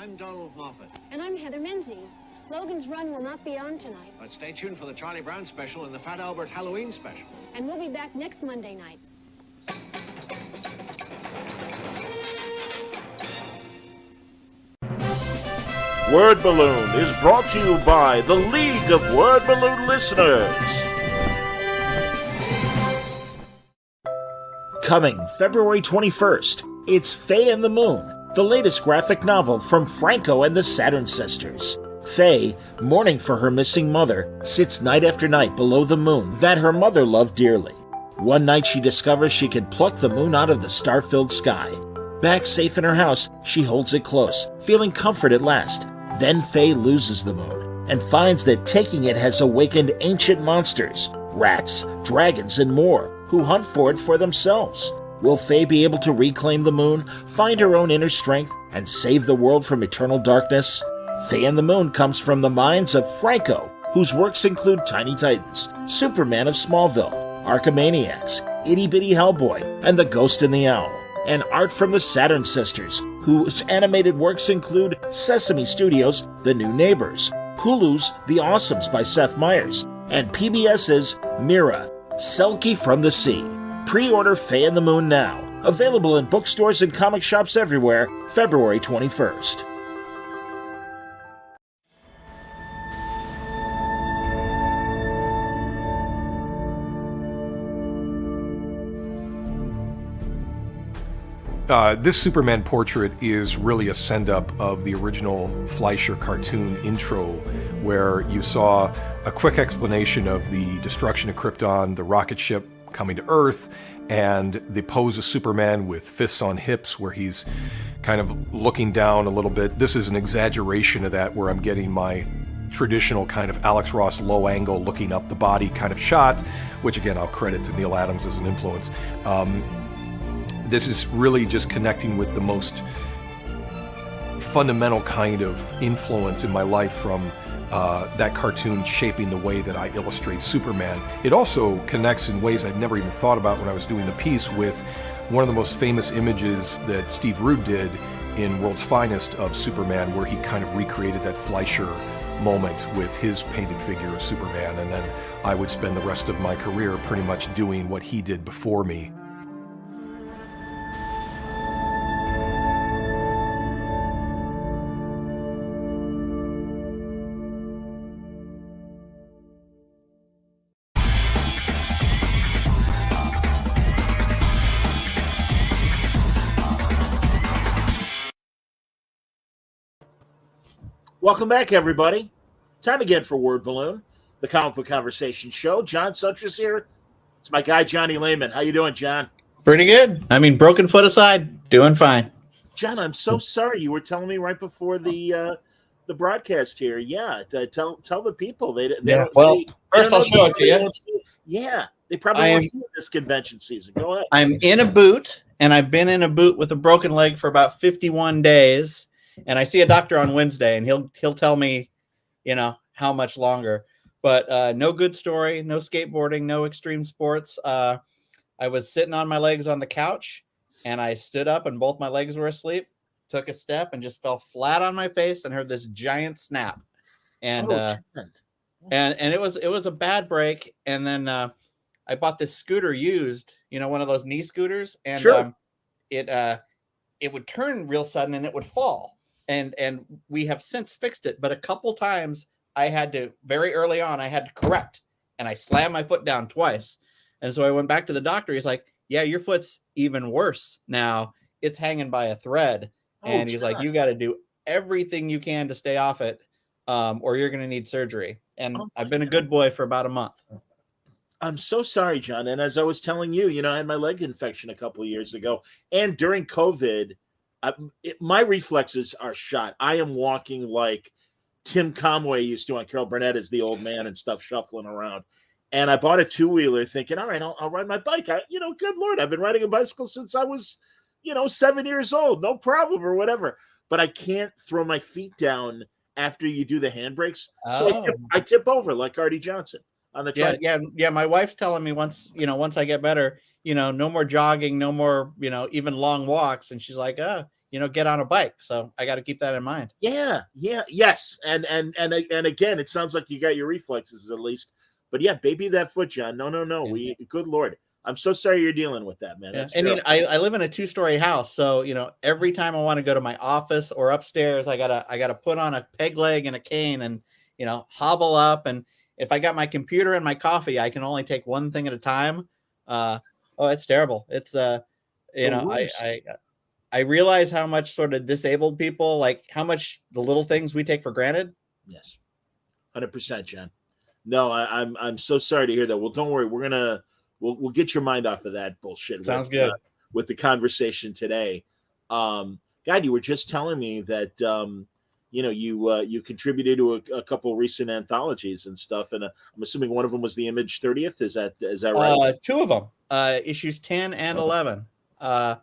I'm Donald Moffat. And I'm Heather Menzies. Logan's Run will not be on tonight. But stay tuned for the Charlie Brown special and the Fat Albert Halloween special. And we'll be back next Monday night. Word Balloon is brought to you by the League of Word Balloon Listeners. Coming February 21st, it's Faye and the Moon, the latest graphic novel from Franco and the Saturn Sisters. Faye, mourning for her missing mother, sits night after night below the moon that her mother loved dearly. One night she discovers she can pluck the moon out of the star-filled sky. Back safe in her house, she holds it close, feeling comfort at last. Then Faye loses the moon and finds that taking it has awakened ancient monsters, rats, dragons, and more, who hunt for it for themselves. Will Faye be able to reclaim the moon, find her own inner strength, and save the world from eternal darkness? Faye and the Moon comes from the minds of Franco, whose works include Tiny Titans, Superman of Smallville, Archimaniacs, Itty Bitty Hellboy, and The Ghost and the Owl, and art from the Saturn Sisters, whose animated works include Sesame Studios' The New Neighbors, Hulu's The Awesomes by Seth Meyers, and PBS's Mira, Selkie from the Sea. Pre-order Faye and the Moon now. Available in bookstores and comic shops everywhere, February 21st. This Superman portrait is really a send-up of the original Fleischer cartoon intro, where you saw a quick explanation of the destruction of Krypton, the rocket ship coming to Earth, and the pose of Superman with fists on hips, where he's kind of looking down a little bit. This is an exaggeration of that, where I'm getting my traditional kind of Alex Ross low angle looking up the body kind of shot, which again I'll credit to Neil Adams as an influence. This is really just connecting with the most fundamental kind of influence in my life from that cartoon shaping the way that I illustrate Superman. It also connects in ways I'd never even thought about when I was doing the piece with one of the most famous images that Steve Rude did in World's Finest of Superman, where he kind of recreated that Fleischer moment with his painted figure of Superman, and then I would spend the rest of my career pretty much doing what he did before me. Welcome back, everybody. Time again for Word Balloon, the comic book conversation show. John Sutras here. It's my guy, Johnny Layman. How you doing, John? Pretty good. I mean, broken foot aside, doing fine. John, I'm so sorry. You were telling me right before the broadcast here. Yeah, tell the people. They first I'll show it to you. Yeah, they probably won't see it this convention season. Go ahead. I'm in a boot, and I've been in a boot with a broken leg for about 51 days. And I see a doctor on Wednesday, and he'll tell me, how much longer. But no good story, no skateboarding, no extreme sports. I was sitting on my legs on the couch, and I stood up, and both my legs were asleep. Took a step and just fell flat on my face, and heard this giant snap. And and it was a bad break. And then I bought this scooter used, one of those knee scooters, and sure. It would turn real sudden and it would fall. And we have since fixed it, but a couple times very early on, I had to correct, and I slammed my foot down twice. And so I went back to the doctor. He's like, yeah, your foot's even worse now. It's hanging by a thread. And he's like, you got to do everything you can to stay off it, or you're going to need surgery. And I've been a good boy for about a month. I'm so sorry, John. And as I was telling you, I had my leg infection a couple of years ago, and during COVID, my reflexes are shot. I am walking like Tim Conway used to on Carol Burnett as the old man and stuff, shuffling around. And I bought a two-wheeler thinking, all right, I'll ride my bike. Good Lord, I've been riding a bicycle since I was, 7 years old. No problem or whatever. But I can't throw my feet down after you do the handbrakes. So I tip over like Artie Johnson on the tricycle. Yeah. My wife's telling me once I get better, no more jogging, no more, even long walks. And she's like, get on a bike. So I got to keep that in mind. Yes, and again, it sounds like you got your reflexes at least. But yeah, baby that foot, John. No. Yeah. Good Lord. I'm so sorry you're dealing with that, man. Yeah. That's And terrible. I live in a 2-story house, so every time I want to go to my office or upstairs, I gotta put on a peg leg and a cane and hobble up. And if I got my computer and my coffee, I can only take one thing at a time. It's terrible. It's I realize how much sort of disabled people, like how much the little things we take for granted. Yes, 100%, John. No, I'm so sorry to hear that. Well, don't worry, we'll get your mind off of that bullshit. Sounds good. With the conversation today. God, you were just telling me that you contributed to a couple recent anthologies and stuff, and I'm assuming one of them was the Image 30th. Is that right? Two of them, issues 10 and 11. I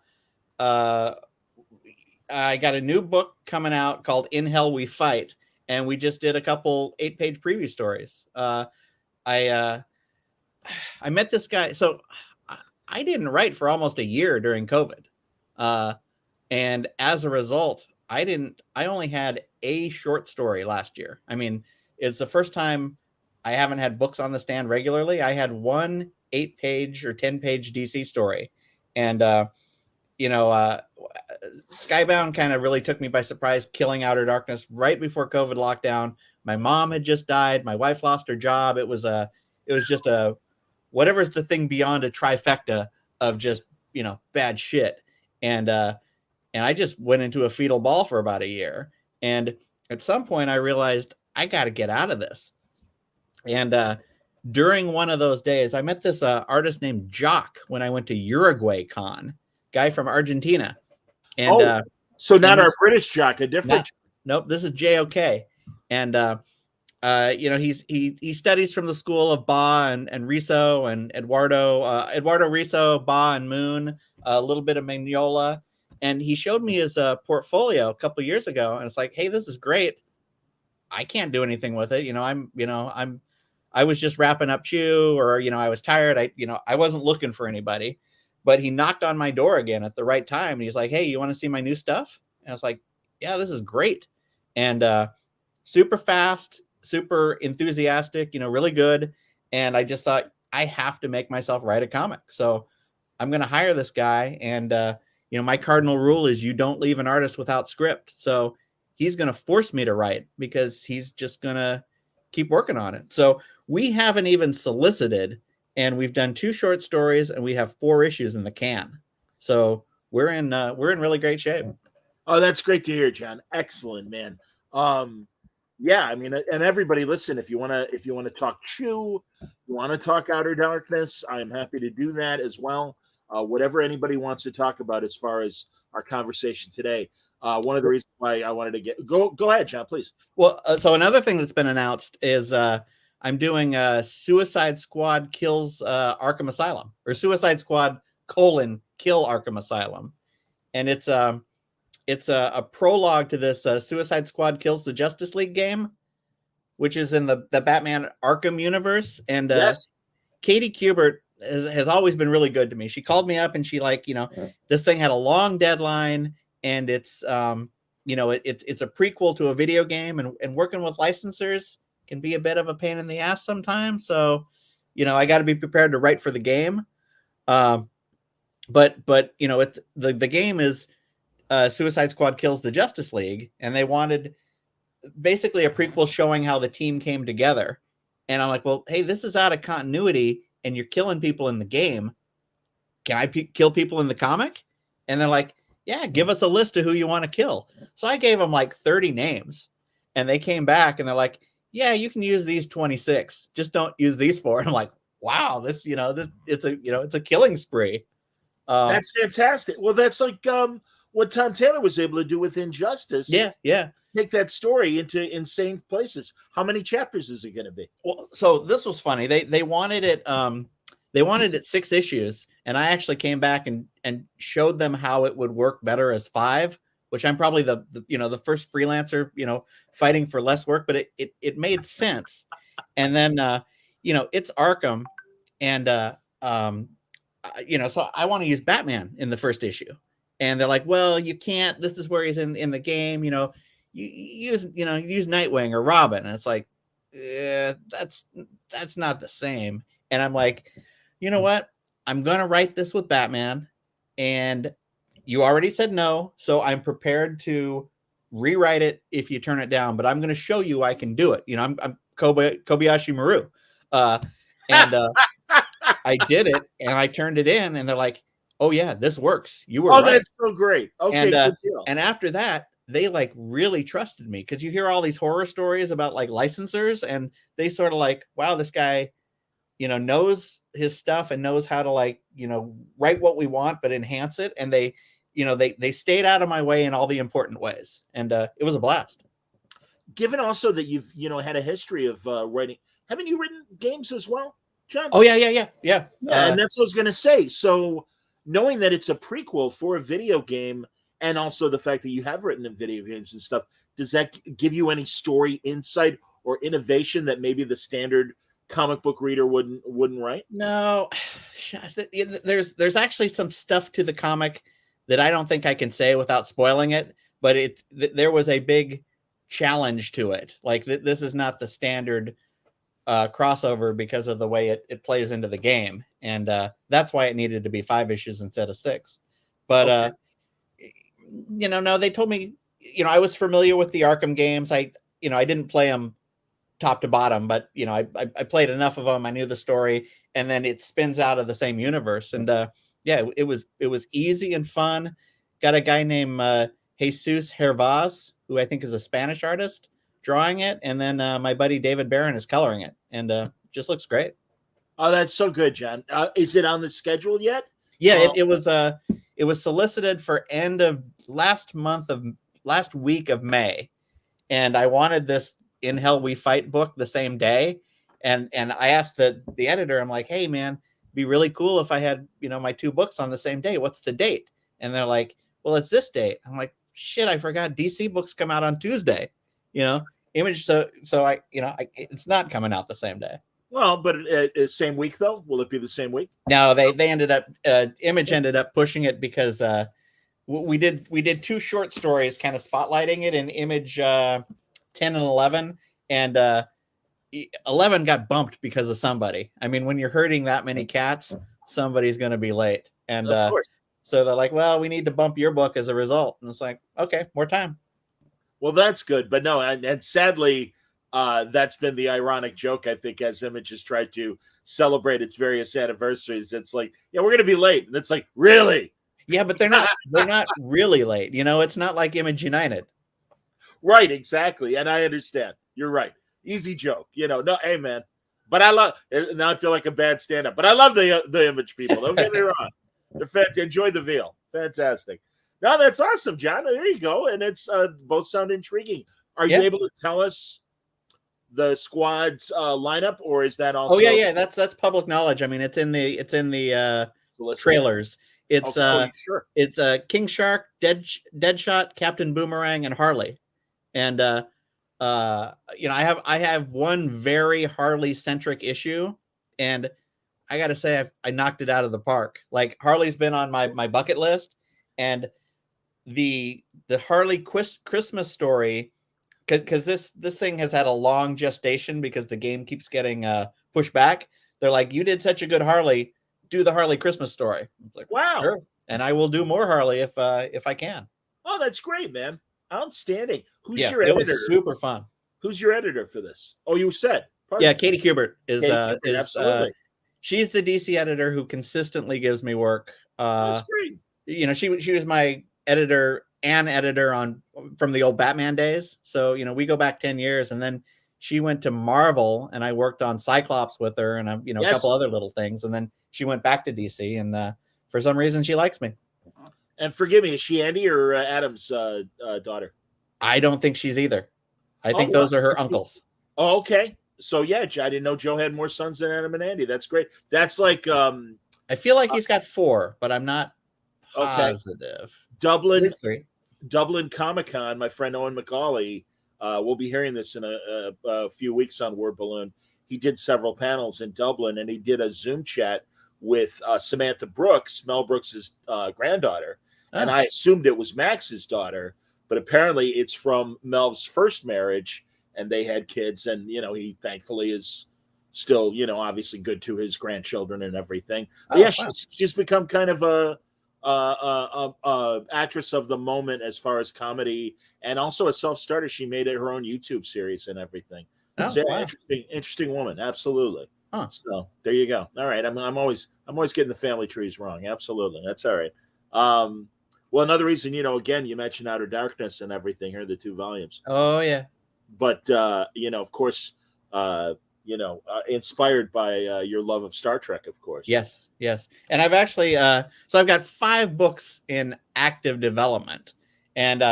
got a new book coming out called In Hell We Fight, and we just did a couple 8-page preview stories. I met this guy. So I didn't write for almost a year during COVID. And as a result, I only had a short story last year. I mean, it's the first time I haven't had books on the stand regularly. I had one 8-page or 10-page DC story. And, Skybound kind of really took me by surprise, killing Outer Darkness right before COVID lockdown. My mom had just died. My wife lost her job. It was just whatever's the thing beyond a trifecta of just, bad shit. And I just went into a fetal ball for about a year. And at some point I realized I got to get out of this. And during one of those days, I met this artist named Jock when I went to Uruguay Con, guy from Argentina. And so not our British Jock, a different. Nope, this is JOK. And he studies from the school of Ba and Riso and Eduardo Riso, Ba and Moon, a little bit of Mignola. And he showed me his portfolio a couple years ago, and it's like, hey, this is great. I can't do anything with it. I was just wrapping up Chew, or I was tired. I wasn't looking for anybody, but he knocked on my door again at the right time. And he's like, hey, you want to see my new stuff? And I was like, yeah, this is great. And super fast, super enthusiastic, really good. And I just thought, I have to make myself write a comic. So I'm going to hire this guy. And, my cardinal rule is you don't leave an artist without script. So he's going to force me to write because he's just going to keep working on it. So we haven't even solicited, and we've done 2 short stories, and we have 4 issues in the can. So we're in really great shape. Oh, that's great to hear, John. Excellent, man. Yeah, I mean, and everybody, listen, if you want to talk Chew, you want to talk Outer Darkness, I'm happy to do that as well. Whatever anybody wants to talk about as far as our conversation today. One of the reasons why I wanted to go ahead, John, please. Well, so another thing that's been announced is I'm doing Suicide Squad kills Arkham Asylum, or Suicide Squad : kill Arkham Asylum, and it's a prologue to this Suicide Squad kills the Justice League game, which is in the Batman Arkham universe. And yes. Katie Kubert has always been really good to me. She called me up and she this thing had a long deadline, and it's it's a prequel to a video game, and working with licensors can be a bit of a pain in the ass sometimes. So, I got to be prepared to write for the game. But it's the game is Suicide Squad kills the Justice League, and they wanted basically a prequel showing how the team came together. And I'm like, well, hey, this is out of continuity, and you're killing people in the game. Can I kill people in the comic? And they're like, yeah, give us a list of who you want to kill. So I gave them like 30 names, and they came back and they're like, yeah, you can use these 26. Just don't use these 4. And I'm like, wow, this it's a killing spree. That's fantastic. Well, that's like what Tom Taylor was able to do with Injustice. Yeah. Take that story into insane places. How many chapters is it going to be? Well, so this was funny. They wanted it 6 issues, and I actually came back and showed them how it would work better as 5, which I'm probably the first freelancer, fighting for less work, but it made sense. And then it's Arkham, and so I want to use Batman in the first issue. and they're like, well, you can't. This is where he's in the game. You use Nightwing or Robin, and it's like, that's not the same. And I'm like, you know what? I'm gonna write this with Batman, and you already said no, so I'm prepared to rewrite it if you turn it down. But I'm going to show you I can do it. I'm Kobayashi Maru, and I did it, and I turned it in, and they're like, "Oh yeah, this works. You were right." That's so great. Okay, good deal. And after that, they like really trusted me, because you hear all these horror stories about like licensors, and they sort of like, wow, this guy, knows his stuff and knows how to like, write what we want, but enhance it. And they stayed out of my way in all the important ways. And it was a blast. Given also that you've, had a history of writing, haven't you written games as well, John? Oh, yeah. And that's what I was going to say. So knowing that it's a prequel for a video game, and also the fact that you have written in video games and stuff, does that give you any story insight or innovation that maybe the standard comic book reader wouldn't write? No, there's actually some stuff to the comic that I don't think I can say without spoiling it, but there was a big challenge to it. Like this is not the standard crossover because of the way it plays into the game, and that's why it needed to be 5 issues instead of 6. But okay. No, they told me, I was familiar with the Arkham games. I didn't play them top to bottom, but I played enough of them. I knew the story, and then it spins out of the same universe. And it was easy and fun. Got a guy named Jesus Hervaz, who I think is a Spanish artist, drawing it, and then my buddy David Barron is coloring it, and just looks great. Oh, that's so good, John. Is it on the schedule yet? Yeah, it was solicited for end of last week of May, and I wanted this In Hell We Fight book the same day, and I asked the editor, I'm like, hey man, it'd be really cool if I had my 2 books on the same day. What's the date? And they're like, well, it's this date. I'm like, shit, I forgot DC books come out on Tuesday. Image, so I it's not coming out the same day. Well, but same week though. Will it be the same week? No, they ended up Image ended up pushing it because we did 2 short stories kind of spotlighting it in Image 10 and 11, and 11 got bumped because of somebody. I mean, when you're herding that many cats, somebody's going to be late, and of course. So they're like, well, we need to bump your book as a result, and it's like, okay, more time. Well, that's good, but no, and sadly, that's been the ironic joke, I think, as Image has tried to celebrate its various anniversaries. It's like, yeah, we're going to be late, and it's like, really? Yeah, but they're not really late. It's not like Image United. Right, exactly. And I understand. You're right. Easy joke. No, hey, man. But I love, now I feel like a bad stand-up, but I love the Image people. Don't get me wrong. They're fantastic. Enjoy the veal. Fantastic. No, that's awesome, John. There you go. And it's both sound intriguing. Are you able to tell us the squad's lineup, or is that also? Oh yeah. That's public knowledge. I mean, it's in the trailers. It's sure. It's King Shark, Deadshot, Captain Boomerang, and Harley. And I have one very Harley centric issue, and I gotta say I knocked it out of the park. Like, Harley's been on my bucket list, and the Harley Christmas story, because this thing has had a long gestation because the game keeps getting pushed back. They're like, you did such a good Harley, do the Harley Christmas story. It's like, wow, sure. And I will do more Harley if I can. Oh, that's great, man. Outstanding. Who's your editor? It was super fun. Who's your editor for this? Oh, you said. Pardon. Yeah, Katie Kubert is absolutely. She's the DC editor who consistently gives me work. That's great. She was my editor from the old Batman days. So, we go back 10 years, and then she went to Marvel, and I worked on Cyclops with her, and a couple other little things. And then she went back to DC, and for some reason she likes me. And forgive me, is she Andy or Adam's daughter? I don't think she's either. I think those are her uncles. Oh, okay. So yeah, I didn't know Joe had more sons than Adam and Andy. That's great. That's like I feel like he's got 4, but I'm not positive. Dublin Comic-Con, my friend Owen McCauley, we'll be hearing this in a few weeks on Word Balloon. He did several panels in Dublin, and he did a Zoom chat with Samantha Brooks, Mel Brooks' granddaughter. and Oh. I assumed it was Max's daughter, but apparently it's from Melv's first marriage, and they had kids, and he thankfully is still obviously good to his grandchildren and everything. But yeah, Oh, wow. she's become kind of a actress of the moment as far as comedy, and also a self-starter. She made it her own YouTube series and everything. Oh, So yeah, wow. interesting woman, absolutely. Huh. So there you go. All right, I'm always getting the family trees wrong. Absolutely, that's all right. Well, another reason, again, you mentioned Outer Darkness and everything here, the 2 volumes. Oh, yeah. But of course, inspired by your love of Star Trek, of course. Yes, yes. And I've actually so I've got 5 books in active development, and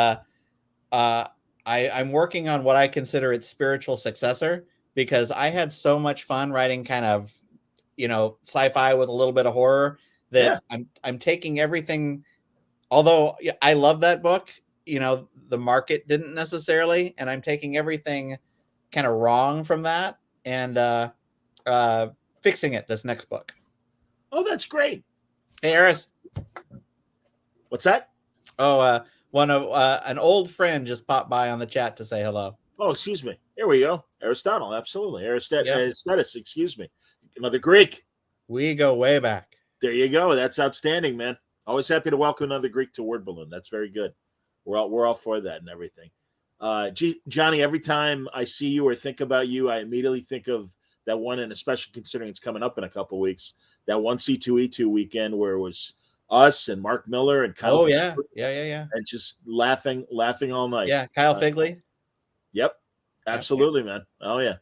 I'm working on what I consider its spiritual successor, because I had so much fun writing kind of sci-fi with a little bit of horror that I'm taking everything. Although I love that book, the market didn't necessarily, and I'm taking everything kind of wrong from that and fixing it this next book. Oh, that's great. Hey, Eris. What's that? Oh, one of an old friend just popped by on the chat to say hello. Oh, excuse me. Here we go. Aristotle, absolutely. Yep. Aesthetics, excuse me. Another Greek. We go way back. There you go. That's outstanding, man. Always happy to welcome another Greek to Word Balloon. That's very good. We're all for that and everything. Johnny, every time I see you or think about you, I immediately think of that one, and especially considering it's coming up in a couple of weeks, that one C2E2 weekend where it was us and Mark Miller and Kyle. Oh, yeah. Yeah. And just laughing all night. Yeah, Kyle Figley. Yep. Absolutely, man. Oh, yeah.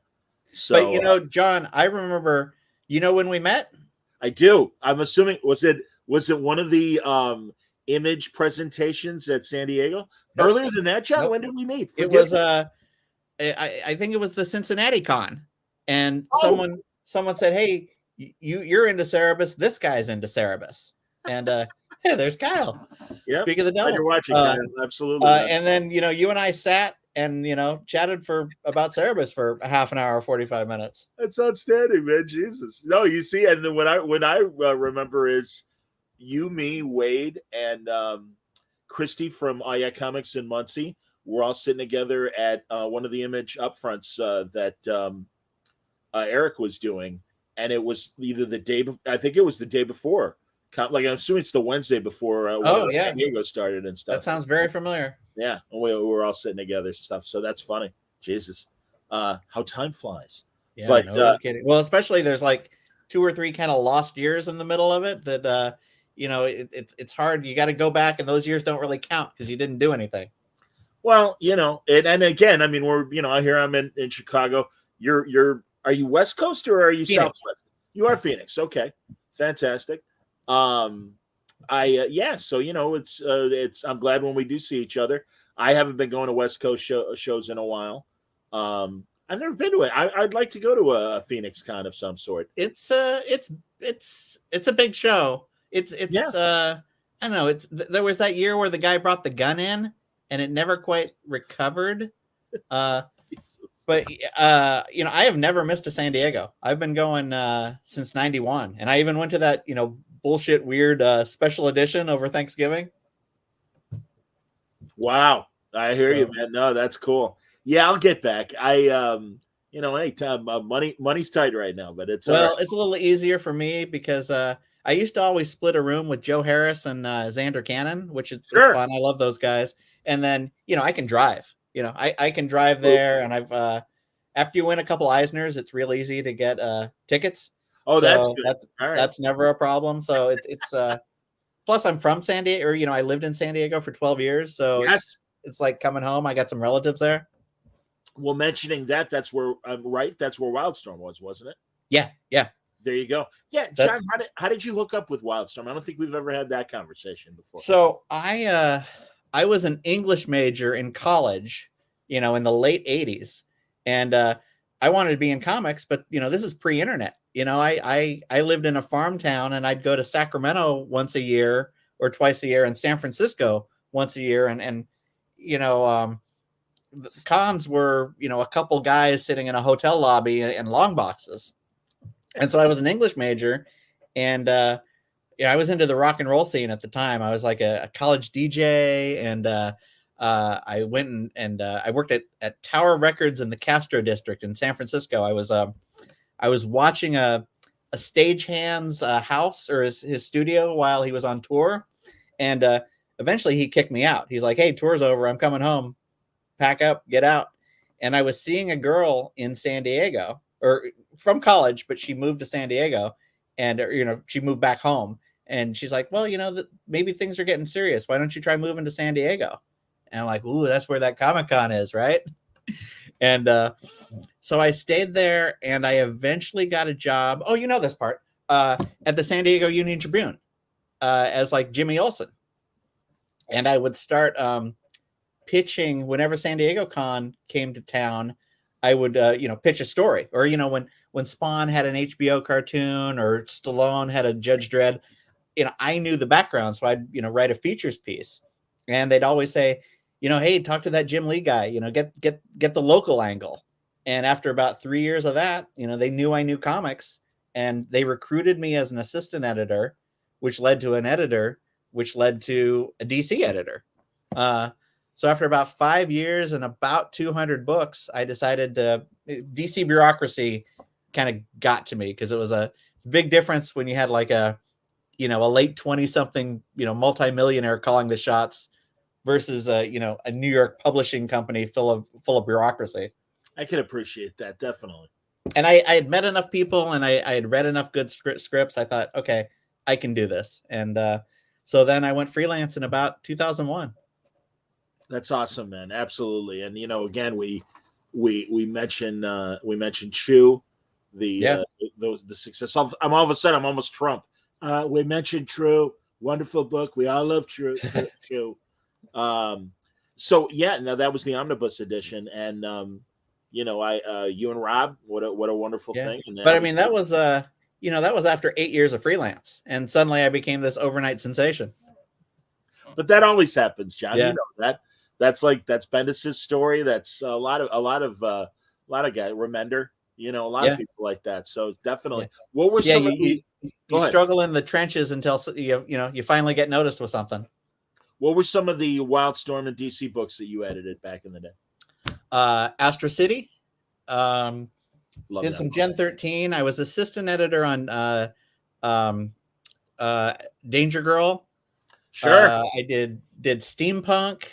So, but, John, I remember, when we met? I do. I'm assuming, was it one of the image presentations at San Diego? Nope. Earlier than that, John? Nope. When did we meet? It was I think it was the Cincinnati Con, and someone said, "Hey, you're into Cerebus. This guy's into Cerebus," and hey, there's Kyle. Yeah, speak of the devil. You're watching, Kyle. Absolutely. And then you and I sat and chatted for about Cerebus for a half an hour, 45 minutes. That's outstanding, man. Jesus. No, you see, and then when I remember is you, me, Wade, and Christy from Yeah Comics in Muncie. We're all sitting together at one of the image upfronts that Eric was doing, and it was either the day. I think it was the day before. Like I'm assuming it's the Wednesday before San Diego started and stuff. That sounds very familiar. Yeah, we were all sitting together and stuff. So that's funny. Jesus, how time flies. Yeah, but no kidding. Well, especially there's like 2 or 3 kind of lost years in the middle of it that it's hard. You got to go back, and those years don't really count because you didn't do anything. Well, and again, I mean, we're here. I'm in Chicago. Are you West Coast or are you Phoenix. Southwest? You are Phoenix. Okay, fantastic. So it's I'm glad when we do see each other. I haven't been going to West Coast shows in a while. I've never been to it. I'd like to go to a Phoenix Con of some sort. It's a big show. I don't know. There was that year where the guy brought the gun in and it never quite recovered. But I have never missed a San Diego. I've been going since '91, and I even went to that bullshit weird special edition over Thanksgiving. Wow, I hear you, man. No, that's cool. Yeah, I'll get back. Anytime money's tight right now, but it's right. It's a little easier for me because I used to always split a room with Joe Harris and Xander Cannon, which is fun. I love those guys. And then, I can drive. I can drive there, and I've after you win a couple Eisners, it's real easy to get tickets. Oh, so that's good. That's never a problem. So it's plus I'm from San Diego, or I lived in San Diego for 12 years, so it's like coming home. I got some relatives there. Well, mentioning that's where I'm right. That's where Wildstorm was, wasn't it? Yeah. There you go. Yeah, John, how did you hook up with Wildstorm? I don't think we've ever had that conversation before. So I was an English major in college, in the late 80s. And I wanted to be in comics, but this is pre-internet. I lived in a farm town, and I'd go to Sacramento once a year or twice a year, and San Francisco once a year. And the cons were, a couple guys sitting in a hotel lobby in long boxes. And so I was an English major, and I was into the rock and roll scene at the time. I was like a college DJ, and I went and I worked at Tower Records in the Castro district in San Francisco. I was watching a stagehand's house or his studio while he was on tour, and eventually he kicked me out. He's like, "Hey, tour's over. I'm coming home. Pack up, get out." And I was seeing a girl in San Diego, or from college, but she moved to San Diego, and she moved back home. And she's like, "Well, maybe things are getting serious. Why don't you try moving to San Diego?" And I'm like, "Ooh, that's where that Comic-Con is, right?" And so I stayed there, and I eventually got a job. Oh, you know this part, at the San Diego Union Tribune, as like Jimmy Olsen. And I would start pitching whenever San Diego Con came to town. I would pitch a story, or when Spawn had an HBO cartoon, or Stallone had a Judge Dredd. I knew the background, so I'd write a features piece, and they'd always say, "Hey, talk to that Jim Lee guy. Get the local angle." And after about 3 years of that, they knew I knew comics, and they recruited me as an assistant editor, which led to an editor, which led to a DC editor. So after about 5 years and about 200 books, I decided DC bureaucracy kind of got to me, because it's a big difference when you had like a late 20-something, multimillionaire calling the shots versus a New York publishing company full of bureaucracy. I can appreciate that, definitely. And I had met enough people, and I had read enough good scripts. I thought, okay, I can do this. And so then I went freelance in about 2001. That's awesome, man. Absolutely. And again, we mentioned Chew, the success. I'm all of a sudden I'm almost Trump. We mentioned True, wonderful book. We all love True. So yeah, now that was the omnibus edition, and you and Rob, what a wonderful thing. And but I mean, that was that was after 8 years of freelance, and suddenly I became this overnight sensation. But that always happens, John. Yeah. You know that. That's Bendis's story. That's a lot of guys. Remender, a lot of people like that. So definitely, what were some of the? You struggle in the trenches until you finally get noticed with something. What were some of the Wildstorm and DC books that you edited back in the day? Astro City. Did some Gen 13. I was assistant editor on Danger Girl. Sure. I did Steampunk.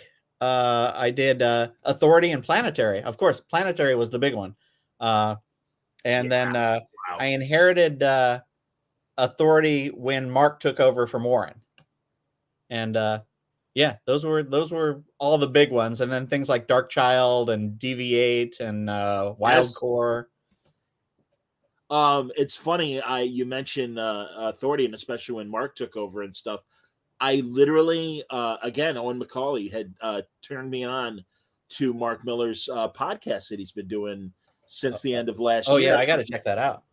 I did Authority and Planetary. Of course, Planetary was the big one. Then I inherited Authority when Mark took over from Warren. And those were all the big ones. And then things like Dark Child and DV8 and Wild Core. It's funny. You mentioned Authority, and especially when Mark took over and stuff. I literally, again, Owen McCauley had turned me on to Mark Miller's podcast that he's been doing since the end of last year. Oh yeah, I got to check that out.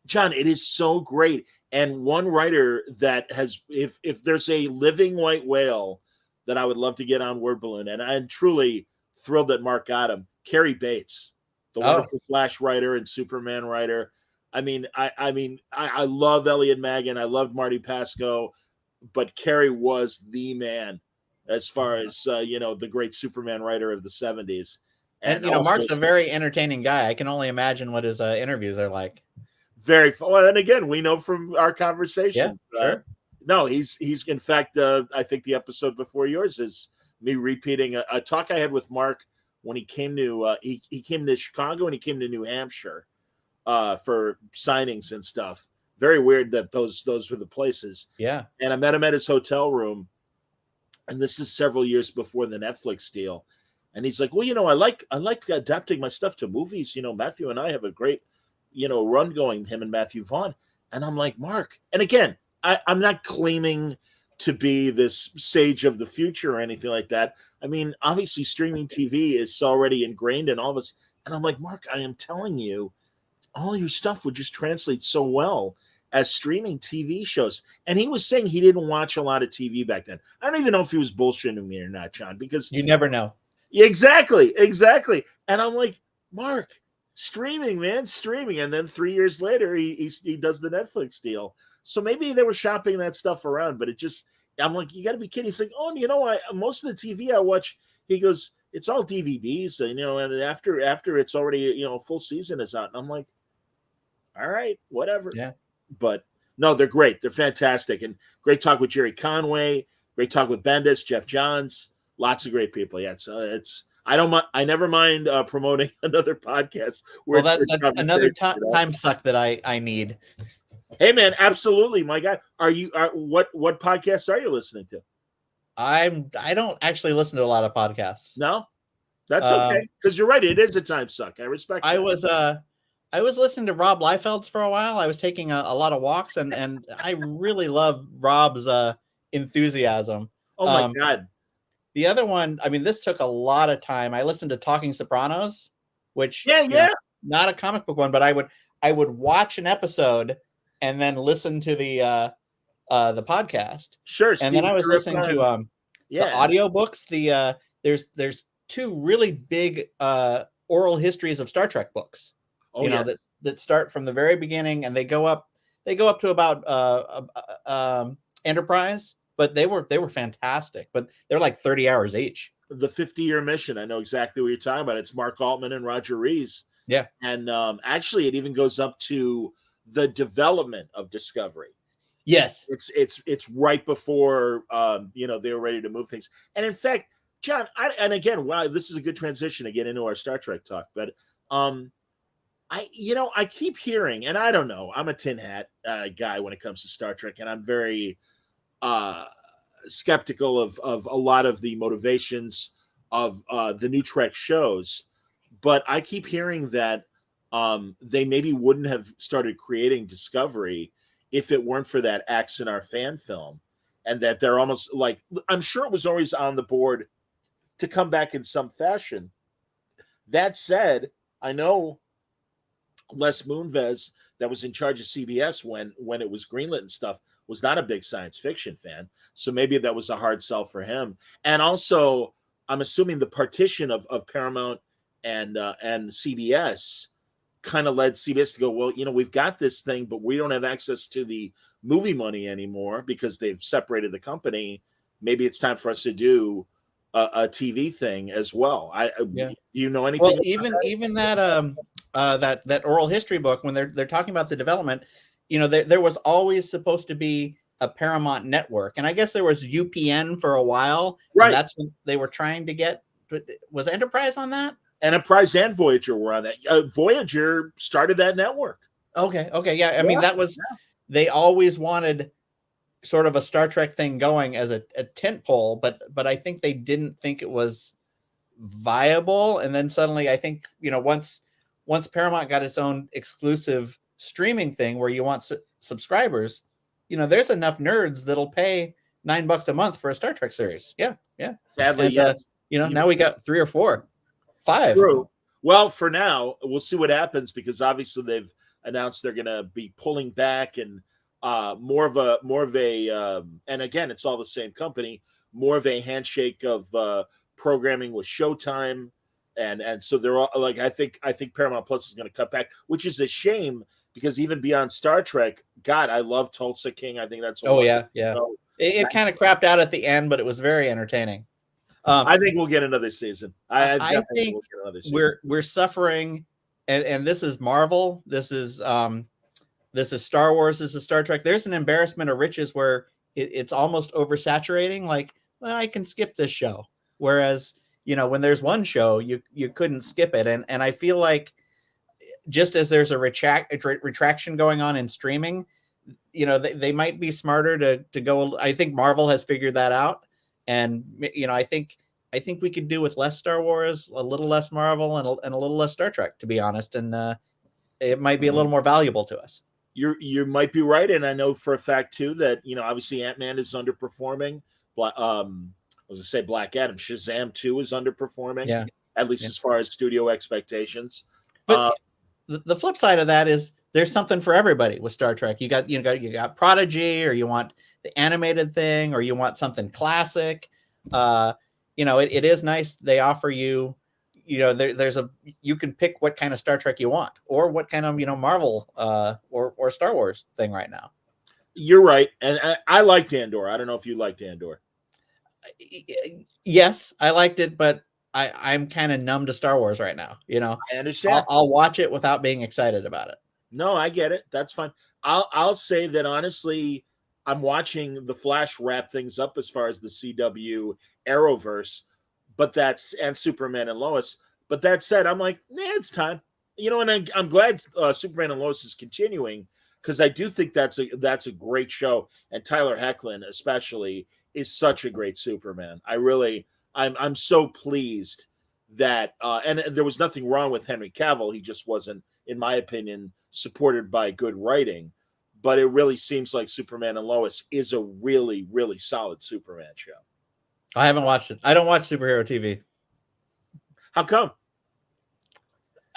John, it is so great. And one writer that has, if there's a living white whale that I would love to get on Word Balloon, and I'm truly thrilled that Mark got him, Carrie Bates, the wonderful Flash writer and Superman writer. I mean, I love Elliot Maggin. I loved Marty Pasco, but Carrie was the man as far as, the great Superman writer of the 70s. And Mark's a very entertaining guy. I can only imagine what his interviews are like. Very well, and again, we know from our conversation. Yeah, sure. No, he's in fact, I think the episode before yours is me repeating a talk I had with Mark when he came to he came to Chicago and he came to New Hampshire for signings and stuff. Very weird that those were the places. Yeah. And I met him at his hotel room, and this is several years before the Netflix deal. And he's like, "Well, I like adapting my stuff to movies. Matthew and I have a great run going, him and Matthew Vaughn." And I'm like, "Mark," and again, I'm not claiming to be this sage of the future or anything like that. I mean, obviously streaming TV is already ingrained in all of us. And I'm like, "Mark, I am telling you, all your stuff would just translate so well as streaming TV shows." And he was saying he didn't watch a lot of TV back then. I don't even know if he was bullshitting me or not, John, because you never know. Exactly. And I'm like, "Mark, streaming, man, streaming." And then 3 years later, he does the Netflix deal. So maybe they were shopping that stuff around, but I'm like, you got to be kidding. He's like, oh, most of the TV I watch, he goes, it's all DVDs, and after it's already, full season is out. And I'm like, all right, whatever. Yeah. But no, they're great. They're fantastic. And great talk with Jerry Conway, great talk with Bendis, Jeff Johns, lots of great people. Yeah. I never mind promoting another podcast. Well, that's another time suck that I need. Hey man, absolutely. My God. What podcasts are you listening to? I don't actually listen to a lot of podcasts. No, that's okay. Because you're right. It is a time suck. I respect that. I was listening to Rob Liefeld's for a while. I was taking a lot of walks and I really love Rob's enthusiasm. Oh my God. The other one, I mean, this took a lot of time. I listened to Talking Sopranos, which not a comic book one, but I would watch an episode and then listen to the podcast. Sure. And then I was listening to the audiobooks. There's two really big oral histories of Star Trek books. That start from the very beginning and they go up to about Enterprise, but they were fantastic, but they're like 30 hours each. The 50-year mission. I know exactly what you're talking about. It's Mark Altman and Roger Rees. Yeah. And actually it even goes up to the development of Discovery. Yes. It's right before they were ready to move things. And in fact, John, this is a good transition to get into our Star Trek talk, but I keep hearing, and I don't know, I'm a tin hat guy when it comes to Star Trek, and I'm very skeptical of a lot of the motivations of the new Trek shows. But I keep hearing that they maybe wouldn't have started creating Discovery if it weren't for that Axanar fan film, and that they're almost like, I'm sure it was always on the board to come back in some fashion. That said, I know Les Moonves, that was in charge of CBS when it was greenlit and stuff, was not a big science fiction fan. So maybe that was a hard sell for him. And also, I'm assuming the partition of Paramount and CBS kind of led CBS to go, well, we've got this thing, but we don't have access to the movie money anymore because they've separated the company. Maybe it's time for us to do a TV thing as well. Do you know anything? Well, even that oral history book, when they're talking about the development, there was always supposed to be a Paramount network, and I guess there was UPN for a while. Right, that's when they were trying to get. Was Enterprise on that? Enterprise and Voyager were on that. Voyager started that network. Okay, yeah. I mean, that was they always wanted sort of a Star Trek thing going as a tent pole, but I think they didn't think it was viable, and then suddenly I think once Paramount got its own exclusive streaming thing where you want subscribers, there's enough nerds that'll pay $9 a month for a Star Trek series. Yeah. Sadly, and, yes. Now we got 3 or 4, 5. True. Well, for now, we'll see what happens because obviously they've announced they're going to be pulling back and more of a and again, it's all the same company, more of a handshake of programming with Showtime. And so they're all like, I think Paramount Plus is going to cut back, which is a shame because even beyond Star Trek, God, I love Tulsa King. I think that's yeah. It kind of crapped out at the end, but it was very entertaining. I think we'll get another season. I think we're suffering, and this is Marvel. This is Star Wars. This is Star Trek. There's an embarrassment of riches where it's almost oversaturating. Like, well, I can skip this show, whereas when there's one show, you couldn't skip it. And I feel like just as there's a retraction going on in streaming, they might be smarter to go. I think Marvel has figured that out. And, I think we could do with less Star Wars, a little less Marvel, and a little less Star Trek, to be honest. And it might be a little more valuable to us. You might be right. And I know for a fact, too, that, obviously Ant-Man is underperforming. I was going to say Black Adam. Shazam 2 is underperforming, at least as far as studio expectations. But the flip side of that is there's something for everybody with Star Trek. You got Prodigy, or you want the animated thing, or you want something classic. It is nice. They offer you, you can pick what kind of Star Trek you want, or what kind of Marvel or Star Wars thing right now. You're right, and I liked Andor. I don't know if you liked Andor. Yes, I liked it, but I'm kind of numb to Star Wars right now. I understand. I'll watch it without being excited about it. No, I get it. That's fine. I'll say that honestly, I'm watching the Flash wrap things up as far as the CW Arrowverse, and Superman and Lois. But that said, I'm like, nah, it's time. And I'm glad Superman and Lois is continuing because I do think that's a great show, and Tyler Hoechlin especially is such a great Superman. I'm so pleased that and there was nothing wrong with Henry Cavill. He just wasn't, in my opinion, supported by good writing. But it really seems like Superman and Lois is a really, really solid Superman show. I haven't watched it. I don't watch superhero TV. How come?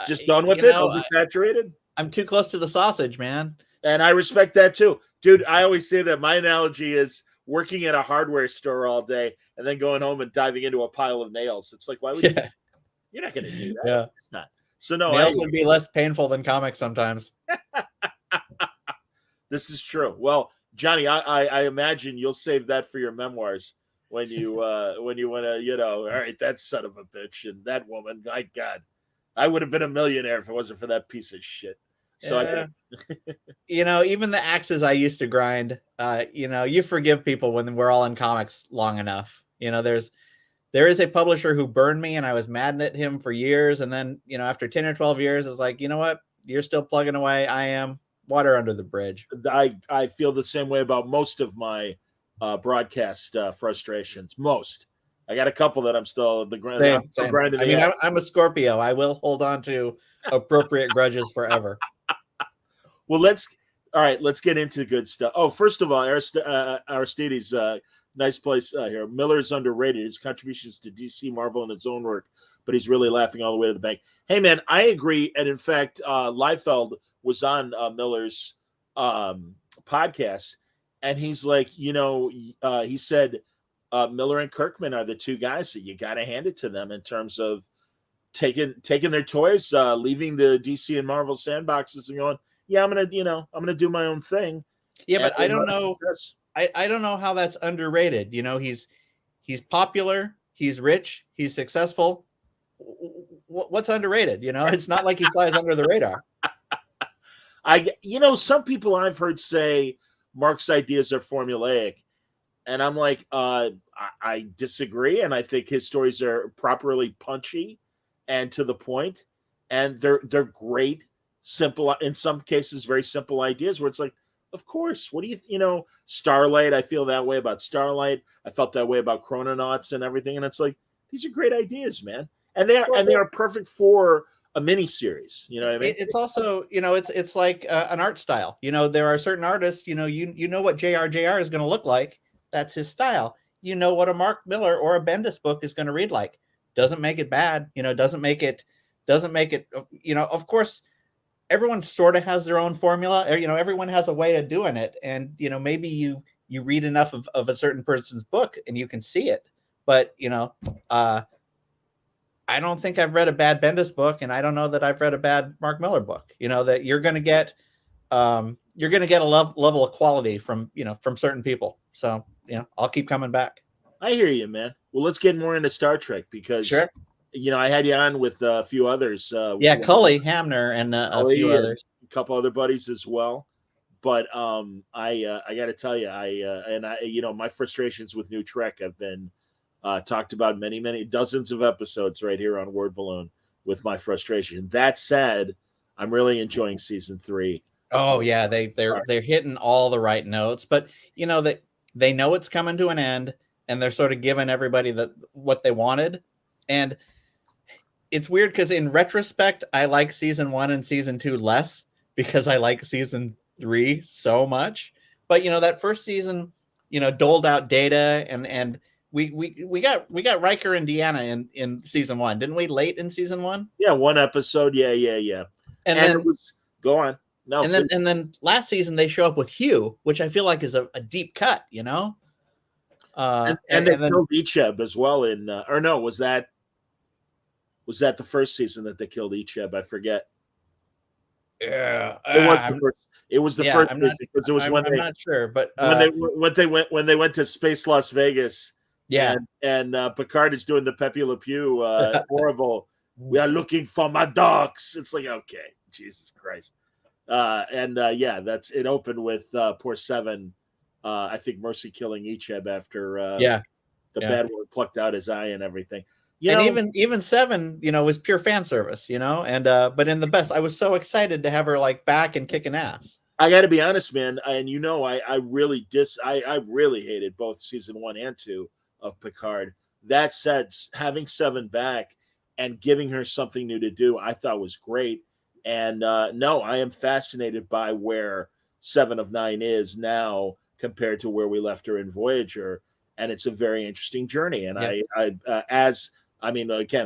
Just done with it? Oversaturated? I'm too close to the sausage, man. And I respect that too. Dude, I always say that my analogy is working at a hardware store all day and then going home and diving into a pile of nails. It's like, why would you? You're not going to do that. Yeah. It's not. So no, nails would be less painful than comics sometimes. This is true. Well, Johnny, I imagine you'll save that for your memoirs when you want to, all right, that son of a bitch and that woman. My God, I would have been a millionaire if it wasn't for that piece of shit. So even the axes I used to grind, you forgive people when we're all in comics long enough. There is a publisher who burned me and I was mad at him for years. And then, after 10 or 12 years, it's like, you know what? You're still plugging away. I am. Water under the bridge. I feel the same way about most of my broadcast frustrations. Most. I got a couple that I'm still grinding. I mean, I'm a Scorpio. I will hold on to appropriate grudges forever. Well, let's get into good stuff. Oh, first of all, Aristides, nice place here. Miller's underrated. His contributions to DC, Marvel, and his own work, but he's really laughing all the way to the bank. Hey, man, I agree. And in fact, Liefeld was on Miller's podcast, and he's like, he said Miller and Kirkman are the two guys that you got to hand it to them in terms of taking their toys, leaving the DC and Marvel sandboxes and going, yeah, I'm gonna do my own thing. Yeah, but I don't know. I don't know how that's underrated. He's popular, he's rich, he's successful. What's underrated? It's not like he flies under the radar. Some people I've heard say Mark's ideas are formulaic, and I'm like, I disagree, and I think his stories are properly punchy and to the point, and they're great, simple, in some cases very simple ideas where it's like, of course, what do you Starlight, I feel that way about Starlight. I felt that way about Chrononauts and everything, and it's like, these are great ideas, man, and they are perfect for a mini series. You know what I mean? It's also, it's like an art style. There are certain artists, you know what JRJR is going to look like. That's his style. You know what a Mark Miller or a Bendis book is going to read like. Doesn't make it bad. Doesn't make it, of course, everyone sort of has their own formula. Everyone has a way of doing it. And, maybe you read enough of a certain person's book and you can see it. But, I don't think I've read a bad Bendis book, and I don't know that I've read a bad Mark Miller book. That you're going to get a level of quality from certain people. So, I'll keep coming back. I hear you, man. Well, let's get more into Star Trek because, sure. I had you on with a few others. Cully, Hamner, and a few others. A couple other buddies as well. But I got to tell you, my frustrations with New Trek have been talked about many dozens of episodes right here on Word Balloon with my frustration. That said, I'm really enjoying season 3. Oh yeah, they're hitting all the right notes, but they know it's coming to an end, and they're sort of giving everybody what they wanted. And it's weird because in retrospect, I like season 1 and season 2 less because I like season 3 so much. But that first season, doled out data and we got Riker and Deanna in season 1, didn't we? Late in season 1? Yeah, one episode. Yeah. And then it was, go on. No, and then last season they show up with Hugh, which I feel like is a deep cut, and they killed Icheb as well in or no, was that the first season that they killed Icheb? I forget. Yeah, It was the Yeah, first I'm not. visit because it was I'm not sure, but when they went to Space Las Vegas. yeah, And Picard is doing the Pepe Le Pew horrible. We are looking for my dogs. It's like, okay, Jesus Christ. It opened with poor Seven. I think Mercy killing Icheb after yeah. the bad word plucked out his eye and everything. Even Seven, was pure fan service, and but in the best, I was so excited to have her like back and kicking ass. I got to be honest, man, and I really I really hated both season 1 and 2 of Picard. That said, having Seven back and giving her something new to do, I thought was great. And no, I am fascinated by where Seven of Nine is now compared to where we left her in Voyager, and it's a very interesting journey. And again,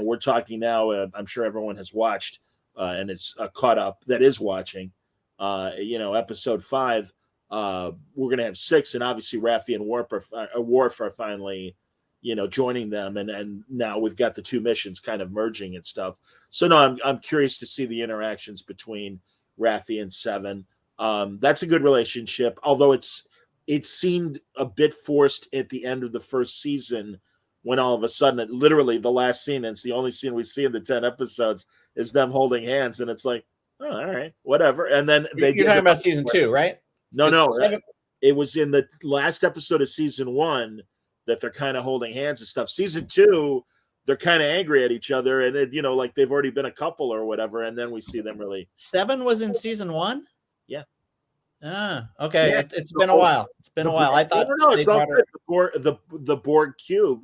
we're talking now. I'm sure everyone has watched and is caught up. That is watching. Episode 5. We're gonna have 6, and obviously Raffi and Worf are finally, joining them, and now we've got the two missions kind of merging and stuff. So no, I'm curious to see the interactions between Raffi and Seven. That's a good relationship, although it seemed a bit forced at the end of the first season when all of a sudden, literally the last scene, and it's the only scene we see in the 10 episodes, is them holding hands, and it's like, oh, all right, whatever. And then you're talking about season 2, right? No. It was in the last episode of season 1 that they're kind of holding hands and stuff. Season 2, they're kind of angry at each other, and like they've already been a couple or whatever. And then we see them really. 7 was in season 1. Yeah. Ah, okay. Yeah. It's been a while. It's been a while. I thought no, it's all good. The Borg cube.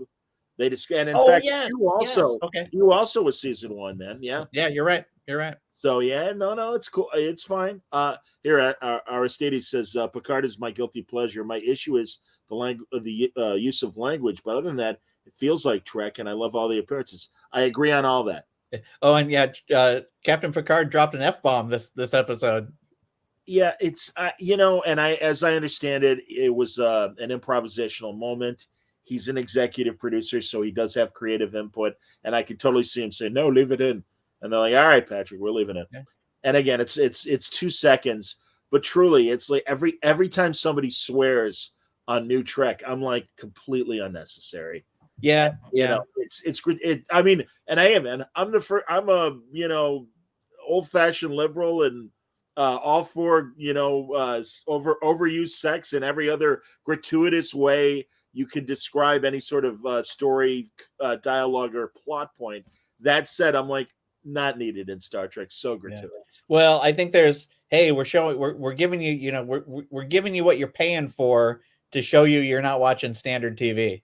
They just, and in fact, yes, you also, okay. You also was season 1 then, yeah. Yeah, you're right. So yeah, no, it's cool. It's fine. Here, Aristides says Picard is my guilty pleasure. My issue is the use of language, but other than that, it feels like Trek, and I love all the appearances. I agree on all that. Oh, and yeah, Captain Picard dropped an F-bomb this episode. Yeah, it's and as I understand it, it was an improvisational moment. He's an executive producer, so he does have creative input, and I could totally see him say, "No, leave it in." And they're like, "All right, Patrick, we're leaving it." Okay. And again, it's 2 seconds, but truly, it's like every time somebody swears on New Trek, I'm like, completely unnecessary. Yeah, it's I mean, and I am, man. I'm a old fashioned liberal and all for overused sex and every other gratuitous way you could describe any sort of story, dialogue, or plot point. That said, I'm like, not needed in Star Trek. So gratuitous. Yeah. Well, I think we're giving you, we're giving you what you're paying for to show you're not watching standard TV.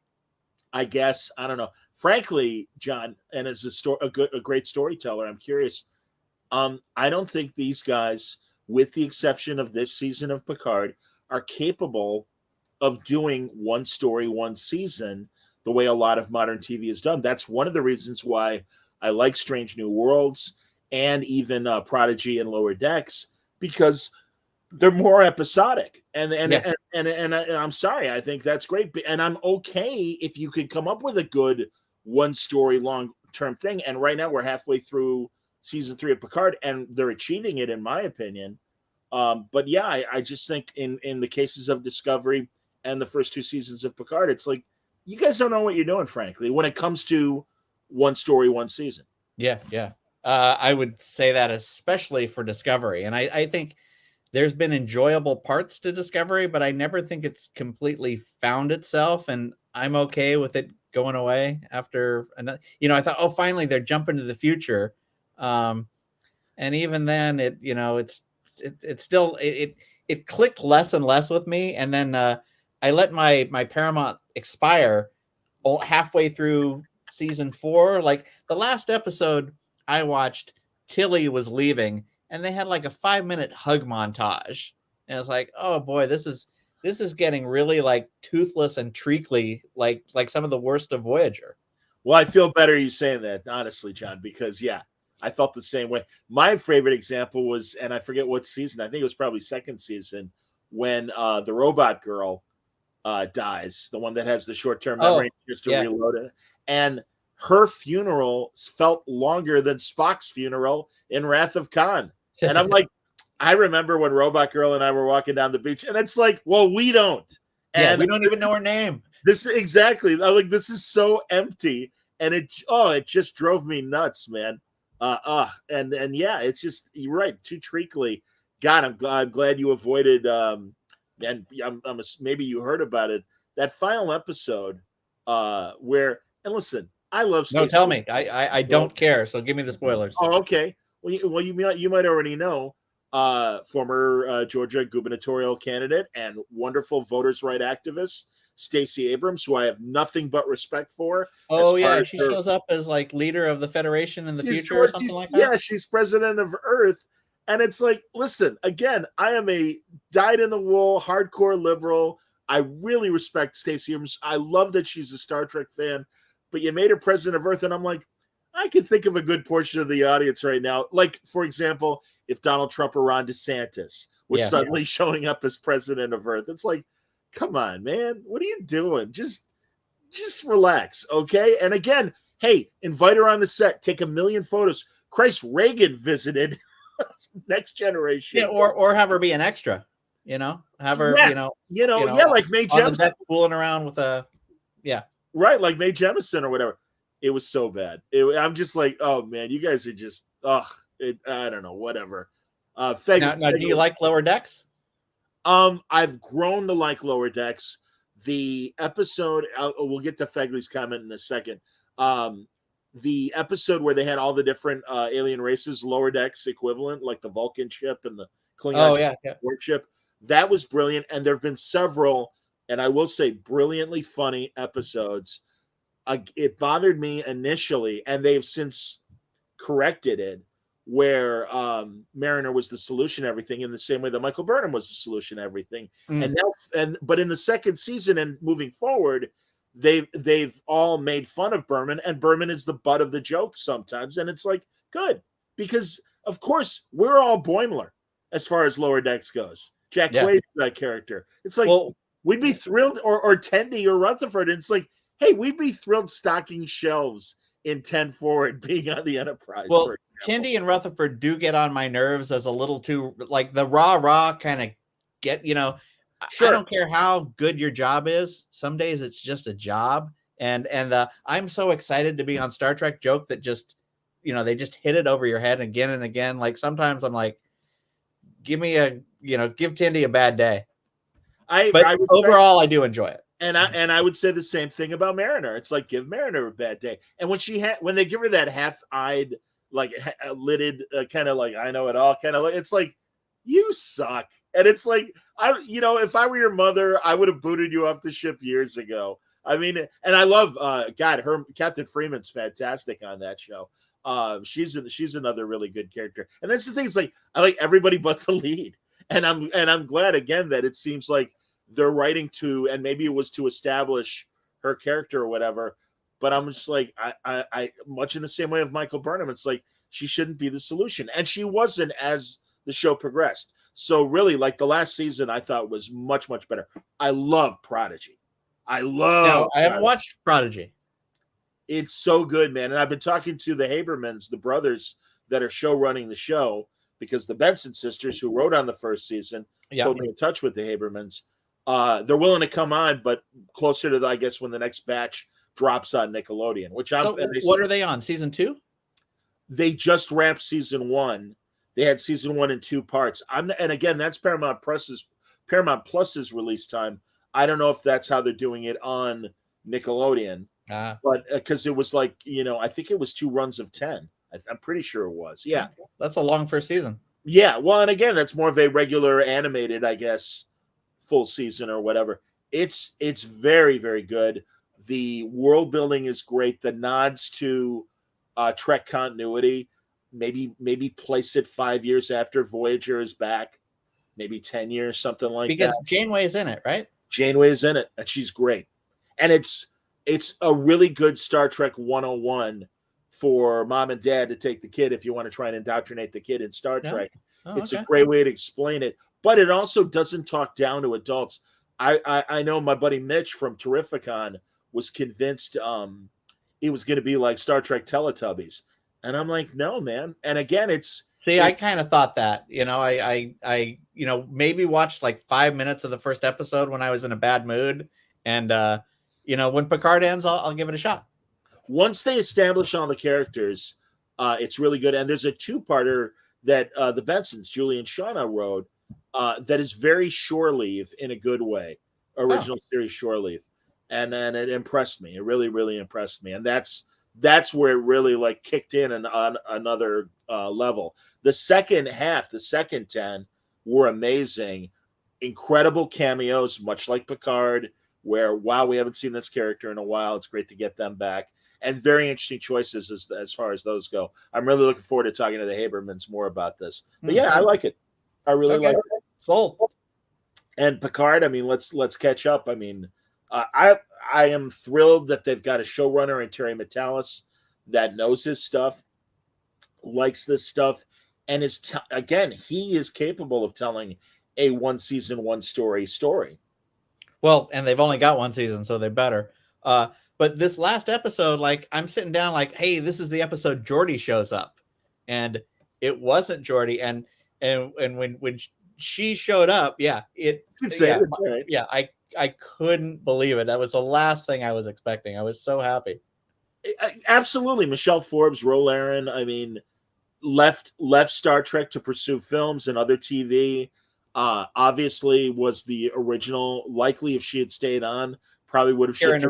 I guess, I don't know. Frankly, John, and as a great storyteller, I'm curious. I don't think these guys, with the exception of this season of Picard, are capable of doing one story, one season, the way a lot of modern TV is done. That's one of the reasons why I like Strange New Worlds and even Prodigy and Lower Decks, because they're more episodic. And I'm sorry, I think that's great. And I'm okay if you could come up with a good one story long term thing. And right now we're halfway through season 3 of Picard, and they're achieving it, in my opinion. But yeah, I just think in the cases of Discovery and the first 2 seasons of Picard, it's like, you guys don't know what you're doing, frankly, when it comes to one story, one season. Yeah. I would say that especially for Discovery. And I think there's been enjoyable parts to Discovery, but I never think it's completely found itself. And I'm okay with it going away after, I thought, oh, finally they're jumping to the future. And even then it still clicked less and less with me. And then I let my Paramount expire halfway through season 4. Like the last episode I watched, Tilly was leaving and they had like a 5-minute hug montage. And I was like, oh boy, this is getting really like toothless and treacly, like some of the worst of Voyager. Well, I feel better you saying that, honestly, John, because yeah, I felt the same way. My favorite example was, and I forget what season, I think it was probably 2nd season, when the robot girl dies, the one that has the short-term memory just to reload it. And her funeral felt longer than Spock's funeral in Wrath of Khan. And I'm like, I remember when Robot Girl and I were walking down the beach, and it's like, well, we don't. Yeah, And we don't even know her name. this exactly. I'm like, this is so empty, and it just drove me nuts, man. And yeah, it's just you're right, too treacly. God, I'm glad you avoided. And maybe you heard about it. That final episode, where and listen, I love No, Stacey. tell me. I don't care. So give me the spoilers. Oh, okay. Well, you might already know. Former Georgia gubernatorial candidate and wonderful voters' right activist Stacey Abrams, who I have nothing but respect for. Oh yeah, she shows up as like leader of the Federation in the future or something like that. Yeah, she's president of Earth, and it's like, listen, again, I am a dyed-in-the-wool, hardcore liberal. I really respect Stacey Abrams. I love that she's a Star Trek fan, but you made her president of Earth, and I'm like, I can think of a good portion of the audience right now. Like, for example, if Donald Trump or Ron DeSantis were suddenly showing up as president of Earth, it's like, come on, man, what are you doing? Just relax, okay? And again, hey, invite her on the set, take 1 million photos. Christ, Reagan visited Next Generation. Yeah, or have her be an extra, have her, like Mae on the Jemison, deck fooling around with right, like Mae Jemison or whatever. It was so bad. I'm just like, oh man, you guys are just, I don't know, whatever. Now, do you like Lower Decks? I've grown to like Lower Decks. The episode, we'll get to Fegley's comment in a second. The episode where they had all the different alien races, Lower Decks equivalent, like the Vulcan ship and the Klingon ship, that was brilliant. And there have been several, and I will say, brilliantly funny episodes. It bothered me initially, and they've since corrected it, where Mariner was the solution to everything, in the same way that Michael Burnham was the solution to everything. But in the second season and moving forward, they've all made fun of Berman, and Berman is the butt of the joke sometimes, and it's like, good, because of course we're all Boimler as far as Lower Decks goes. Jack Quaid's that character. It's like, we'd be thrilled, or Tendi or Rutherford, and it's like, hey, we'd be thrilled stocking shelves in 10 forward being on the Enterprise. Well, Tendi and Rutherford do get on my nerves as a little too, like, the rah kind of get, I don't care how good your job is. Some days it's just a job. And I'm so excited to be on Star Trek joke that just, they just hit it over your head again and again. Like, sometimes I'm like, give Tendi a bad day. But overall, I do enjoy it. And I would say the same thing about Mariner. It's like, give Mariner a bad day. And when they give her that half-eyed, like lidded, kind of like I know it all, kind of like, it's like, you suck. And it's like, if I were your mother, I would have booted you off the ship years ago. I mean, and I love Captain Freeman's fantastic on that show. She's another really good character. And that's the thing. It's like, I like everybody but the lead. And I'm glad again that it seems like they're writing to, and maybe it was to establish her character or whatever, but I'm just like, I much in the same way of Michael Burnham, it's like, she shouldn't be the solution, and she wasn't as the show progressed. So really, like, the last season I thought was much better. I love Prodigy. I haven't watched Prodigy. It's so good, man. And I've been talking to the Habermans, the brothers that are show running the show, because the Benson sisters, who wrote on the first season, put me in touch with the Habermans. They're willing to come on, but closer to, I guess, when the next batch drops on Nickelodeon. What are they on? Season 2? They just wrapped season 1. They had season 1 in 2 parts. And again, that's Paramount Plus's release time. I don't know if that's how they're doing it on Nickelodeon, but because it was like, I think it was 2 runs of 10. I'm pretty sure it was. Yeah, that's a long first season. Yeah, well, and again, that's more of a regular animated, I guess, full season or whatever. It's very, very good. The world building is great. The nods to Trek continuity, maybe place it 5 years after Voyager is back, maybe 10 years, something like that. Because Janeway is in it, right? Janeway is in it, and she's great. And it's a really good Star Trek 101 for mom and dad to take the kid if you want to try and indoctrinate the kid in Star Trek. It's a great way to explain it. But it also doesn't talk down to adults. I know my buddy Mitch from Terrificon was convinced it was going to be like Star Trek Teletubbies. And I'm like, no, man. And again, See, I kind of thought that, maybe watched like 5 minutes of the first episode when I was in a bad mood. And, when Picard ends, I'll give it a shot. once they establish all the characters, it's really good. And there's a two-parter that the Bensons, Julie and Shauna, wrote that is very shore leave in a good way. Original series shore leave, and then it impressed me. It really, really impressed me, and that's where it really like kicked in and on another level. The second half, the second 10 were amazing, incredible cameos, much like Picard. Where wow, we haven't seen this character in a while. It's great to get them back, and very interesting choices as far as those go. I'm really looking forward to talking to the Habermans more about this. But yeah, I like it. I really like it. Sold. And Picard, I mean, let's catch up. I mean, I am thrilled that they've got a showrunner in Terry Matalas that knows his stuff, likes this stuff, and again, he is capable of telling a one season, one story. Well, and they've only got one season, so they better. But this last episode, like, I'm sitting down like, hey, this is the episode Geordi shows up. And it wasn't Geordi. And when she showed up, I couldn't believe it. That was the last thing I was expecting. I was so happy. Absolutely. Michelle Forbes, Rolarin, I mean, left Star Trek to pursue films and other TV. Obviously was the original. Likely, if she had stayed on, probably would have shifted.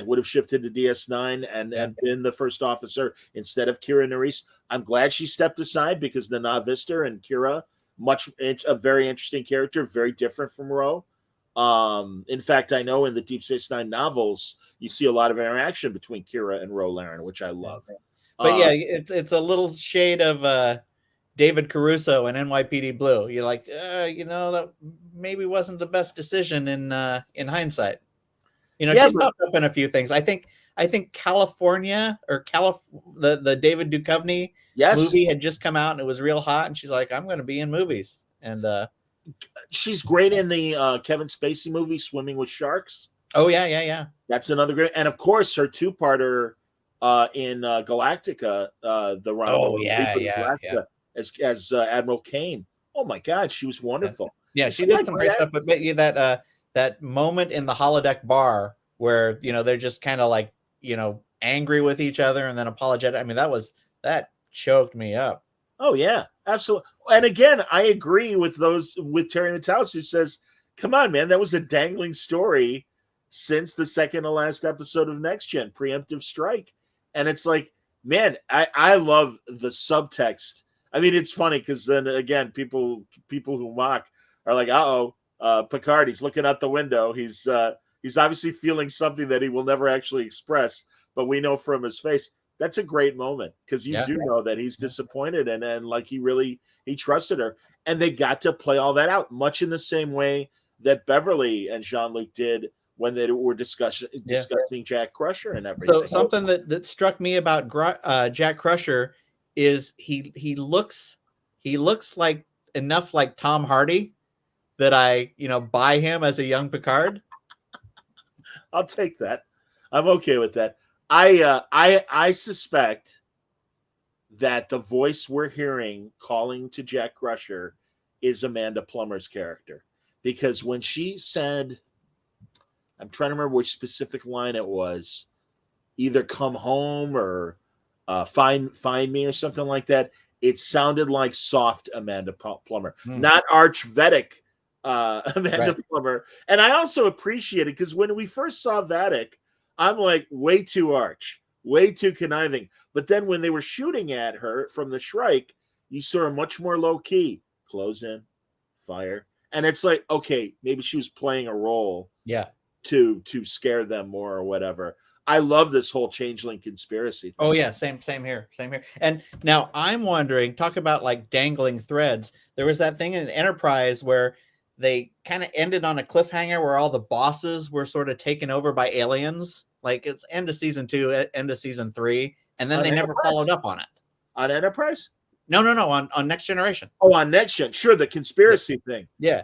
Would have shifted to DS9 and been the first officer instead of Kira Nerys. I'm glad she stepped aside because Nana Vista and Kira, a very interesting character, very different from Ro. In fact, I know in the Deep Space Nine novels, you see a lot of interaction between Kira and Rolarin, which I love. But it's a little shade of David Caruso and NYPD Blue. You're like, that maybe wasn't the best decision in hindsight. She's popped up in a few things. I think California or the David Duchovny movie had just come out and it was real hot, and she's like, I'm going to be in movies. And she's great in the Kevin Spacey movie Swimming with Sharks. Oh yeah. That's another great, and of course her two-parter in Galactica, Galactica, as Admiral Kane. Oh my God, she was wonderful. Yeah, she did some great stuff. But that moment in the holodeck bar where they're just kind of like angry with each other and then apologetic. I mean, that choked me up. Oh yeah, absolutely. And again, I agree with Terry Matalas, who says, "Come on, man, that was a dangling story since the second to last episode of Next Gen, Preemptive Strike." And it's like, man, I love the subtext. I mean, it's funny because then again, people who mock are like, Picard, he's looking out the window. He's obviously feeling something that he will never actually express, but we know from his face that's a great moment because you do know that he's disappointed and like he trusted her, and they got to play all that out much in the same way that Beverly and Jean-Luc did when they were discussing Jack Crusher and everything. So something that struck me about Jack Crusher is he looks like enough like Tom Hardy that I buy him as a young Picard. I'll take that. I'm okay with that. I suspect that the voice we're hearing calling to Jack Crusher is Amanda Plummer's character, because when she said, I'm trying to remember which specific line it was, either come home or find me or something like that. It sounded like soft Amanda Plummer, not arch Vedic Amanda Plummer. And I also appreciate it because when we first saw Vadic, I'm like, way too arch, way too conniving. But then when they were shooting at her from the Shrike, you saw her much more low key, close in, fire. And it's like, okay, maybe she was playing a role to scare them more or whatever. I love this whole changeling conspiracy thing. Oh yeah, same here. And now I'm wondering, talk about like dangling threads. There was that thing in Enterprise where they kind of ended on a cliffhanger where all the bosses were sort of taken over by aliens. Like it's end of season 2, end of season 3, and then they never followed up on it. On Enterprise? No, on Next Generation. Oh, on Next Gen. Sure, the conspiracy thing. Yeah.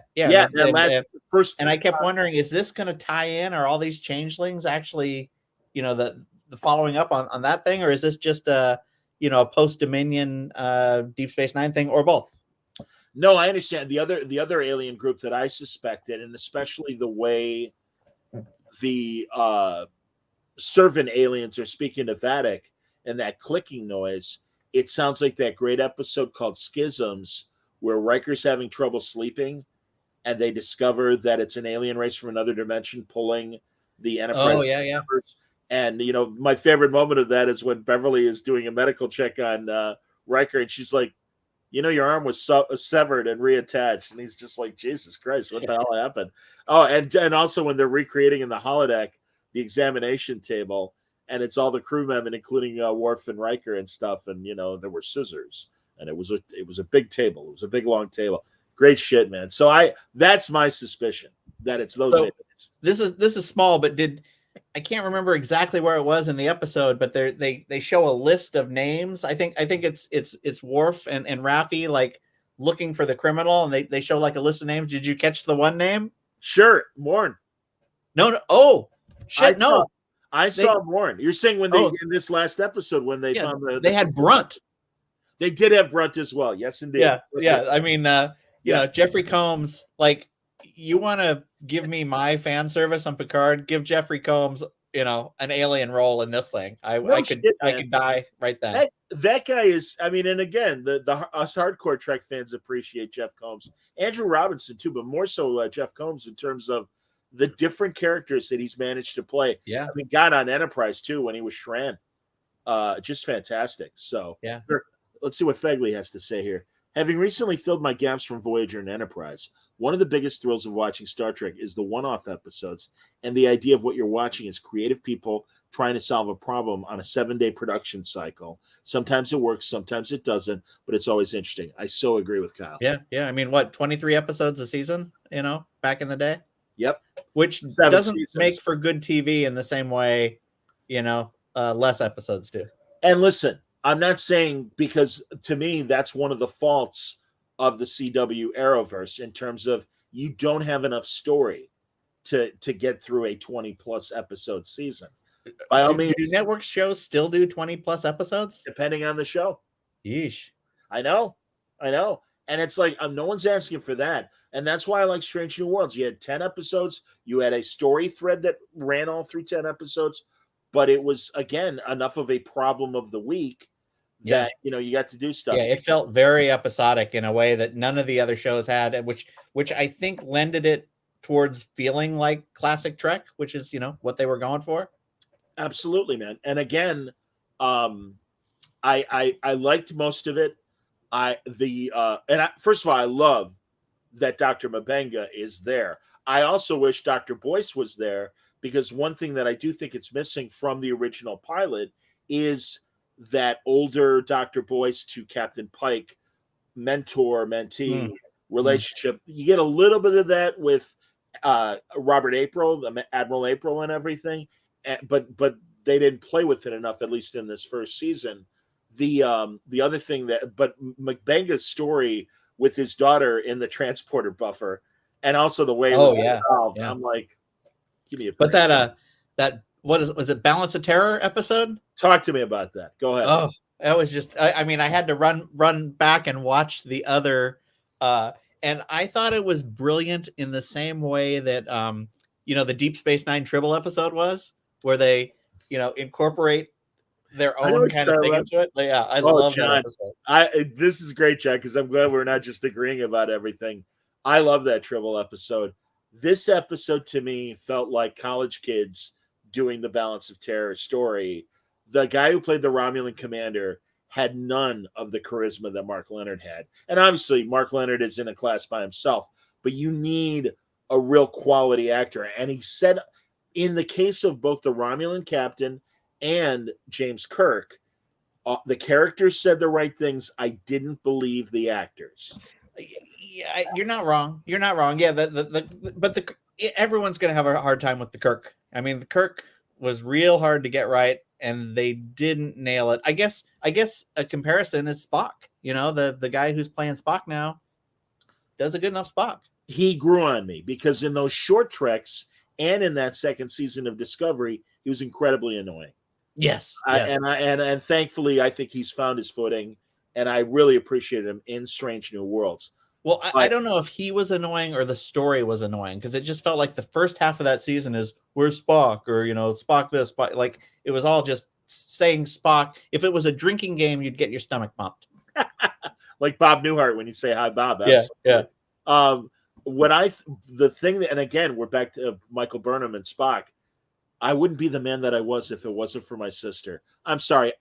First, and I kept wondering, is this going to tie in? Are all these changelings actually, the following up on that thing, or is this just a post Dominion Deep Space Nine thing, or both. No, I understand. The other alien group that I suspected, and especially the way the servant aliens are speaking to Vatic and that clicking noise, it sounds like that great episode called Schisms, where Riker's having trouble sleeping, and they discover that it's an alien race from another dimension pulling the Enterprise. Oh, yeah. And, my favorite moment of that is when Beverly is doing a medical check on Riker, and she's like, your arm was severed and reattached. And he's just like, Jesus Christ, what the hell happened? Oh, and also when they're recreating in the holodeck the examination table, and it's all the crew members, including Worf and Riker and stuff, and there were scissors, and it was a big table. It was a big long table. Great shit, man. So that's my suspicion that it's those aliens. This is small, but I can't remember exactly where it was in the episode, but they show a list of names. I think it's Worf and Raffi like looking for the criminal, and they show like a list of names. Did you catch the one name? Sure, Morn. No. Oh shit, no. I saw Morn. You're saying when they in this last episode when they found they had Brunt. They did have Brunt as well. Yes, indeed. Yeah. I mean, Jeffrey Combs, like, you want to give me my fan service on Picard? Give Jeffrey Combs, an alien role in this thing. I could die right then. That guy is. I mean, and again, us hardcore Trek fans appreciate Jeff Combs, Andrew Robinson too, but more so Jeff Combs in terms of the different characters that he's managed to play. Yeah, I mean, God on Enterprise too when he was Shran, just fantastic. So yeah, let's see what Fegley has to say here. Having recently filled my gaps from Voyager and Enterprise, one of the biggest thrills of watching Star Trek is the one-off episodes and the idea of what you're watching is creative people trying to solve a problem on a 7-day production cycle. Sometimes it works, sometimes it doesn't, but it's always interesting. I so agree with Kyle. Yeah. I mean, 23 episodes a season, back in the day? Yep. Which doesn't make for good TV in the same way, less episodes do. And listen, I'm not saying, because to me, that's one of the faults of the CW Arrowverse in terms of you don't have enough story to get through a 20-plus episode season. By all means, do network shows still do 20-plus episodes? Depending on the show. Yeesh. I know. And it's like, no one's asking for that. And that's why I like Strange New Worlds. You had 10 episodes. You had a story thread that ran all through 10 episodes. But it was, again, enough of a problem of the week that you got to do stuff. Yeah, it felt very episodic in a way that none of the other shows had, which I think lended it towards feeling like classic Trek, which is what they were going for. Absolutely, man. And again, I liked most of it. First of all, I love that Dr. Mabenga is there. I also wish Dr. Boyce was there, because one thing that I do think it's missing from the original pilot is that older Dr. Boyce to Captain Pike mentor-mentee relationship. You get a little bit of that with Robert April, Admiral April, and everything, but they didn't play with it enough, at least in this first season. The other thing but Mabenga's story with his daughter in the transporter buffer, and also the way it was involved, I'm like, give me a break. But that was it Balance of Terror episode? Talk to me about that. Go ahead. Oh, that was just, I mean, I had to run back and watch the other, and I thought it was brilliant in the same way that, the Deep Space Nine Tribble episode was, where they, incorporate their own kind of thing into it. But yeah, I love John, that episode. This is great, John, because I'm glad we're not just agreeing about everything. I love that Tribble episode. This episode to me felt like college kids doing the Balance of Terror story. The guy who played the Romulan commander had none of the charisma that Mark Leonard had. And obviously, Mark Leonard is in a class by himself, but you need a real quality actor. And he said, in the case of both the Romulan captain and James Kirk, the characters said the right things. I didn't believe the actors. Yeah, you're not wrong. You're not wrong. Yeah, but everyone's going to have a hard time with the Kirk. I mean, the Kirk was real hard to get right, and they didn't nail it. I guess a comparison is Spock. The guy who's playing Spock now does a good enough Spock. He grew on me, because in those short treks and in that second season of Discovery, he was incredibly annoying. Yes, yes. And thankfully, I think he's found his footing, and I really appreciated him in Strange New Worlds. Well, I But don't know if he was annoying or the story was annoying, because it just felt like the first half of that season is where's Spock, or Spock this, Spock, like it was all just saying Spock. If it was a drinking game, you'd get your stomach pumped. like Bob Newhart when you say hi, Bob. Yeah, yeah. Absolutely. The thing that, and again, we're back to Michael Burnham and Spock. I wouldn't be the man that I was if it wasn't for my sister. I'm sorry.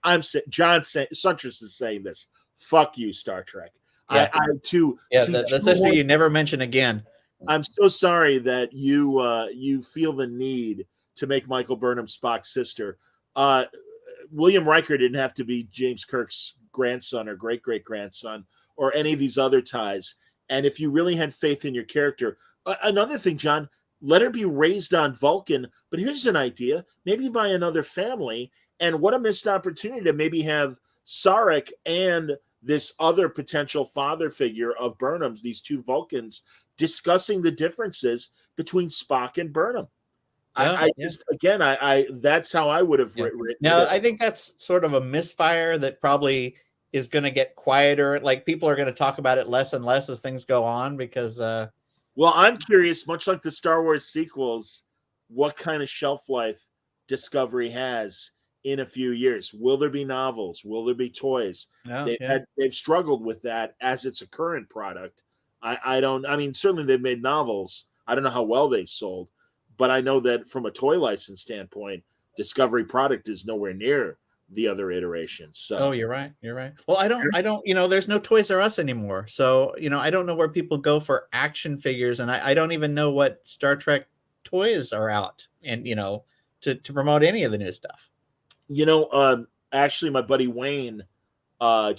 John Suntress is saying this. Fuck you, Star Trek. Yeah. The sister you never mention again. I'm so sorry that you feel the need to make Michael Burnham Spock's sister. William Riker didn't have to be James Kirk's grandson or great-great-grandson or any of these other ties. And if you really had faith in your character, another thing, John, let her be raised on Vulcan. But here's an idea, maybe by another family. And what a missed opportunity to maybe have Sarek and this other potential father figure of Burnham's, these two Vulcans, discussing the differences between Spock and Burnham. That's how I would have written it. Now, I think that's sort of a misfire that probably is going to get quieter. Like, people are going to talk about it less and less as things go on, because well, I'm curious, much like the Star Wars sequels, what kind of shelf life Discovery has in a few years. Will there be novels? Will there be toys? They've struggled with that as it's a current product. I mean, certainly they've made novels. I don't know how well they've sold, but I know that from a toy license standpoint, Discovery product is nowhere near the other iterations. So you're right. Well, I don't, there's no Toys R Us anymore. So, I don't know where people go for action figures, and I don't even know what Star Trek toys are out, and, to promote any of the new stuff. Actually, my buddy Wayne, and I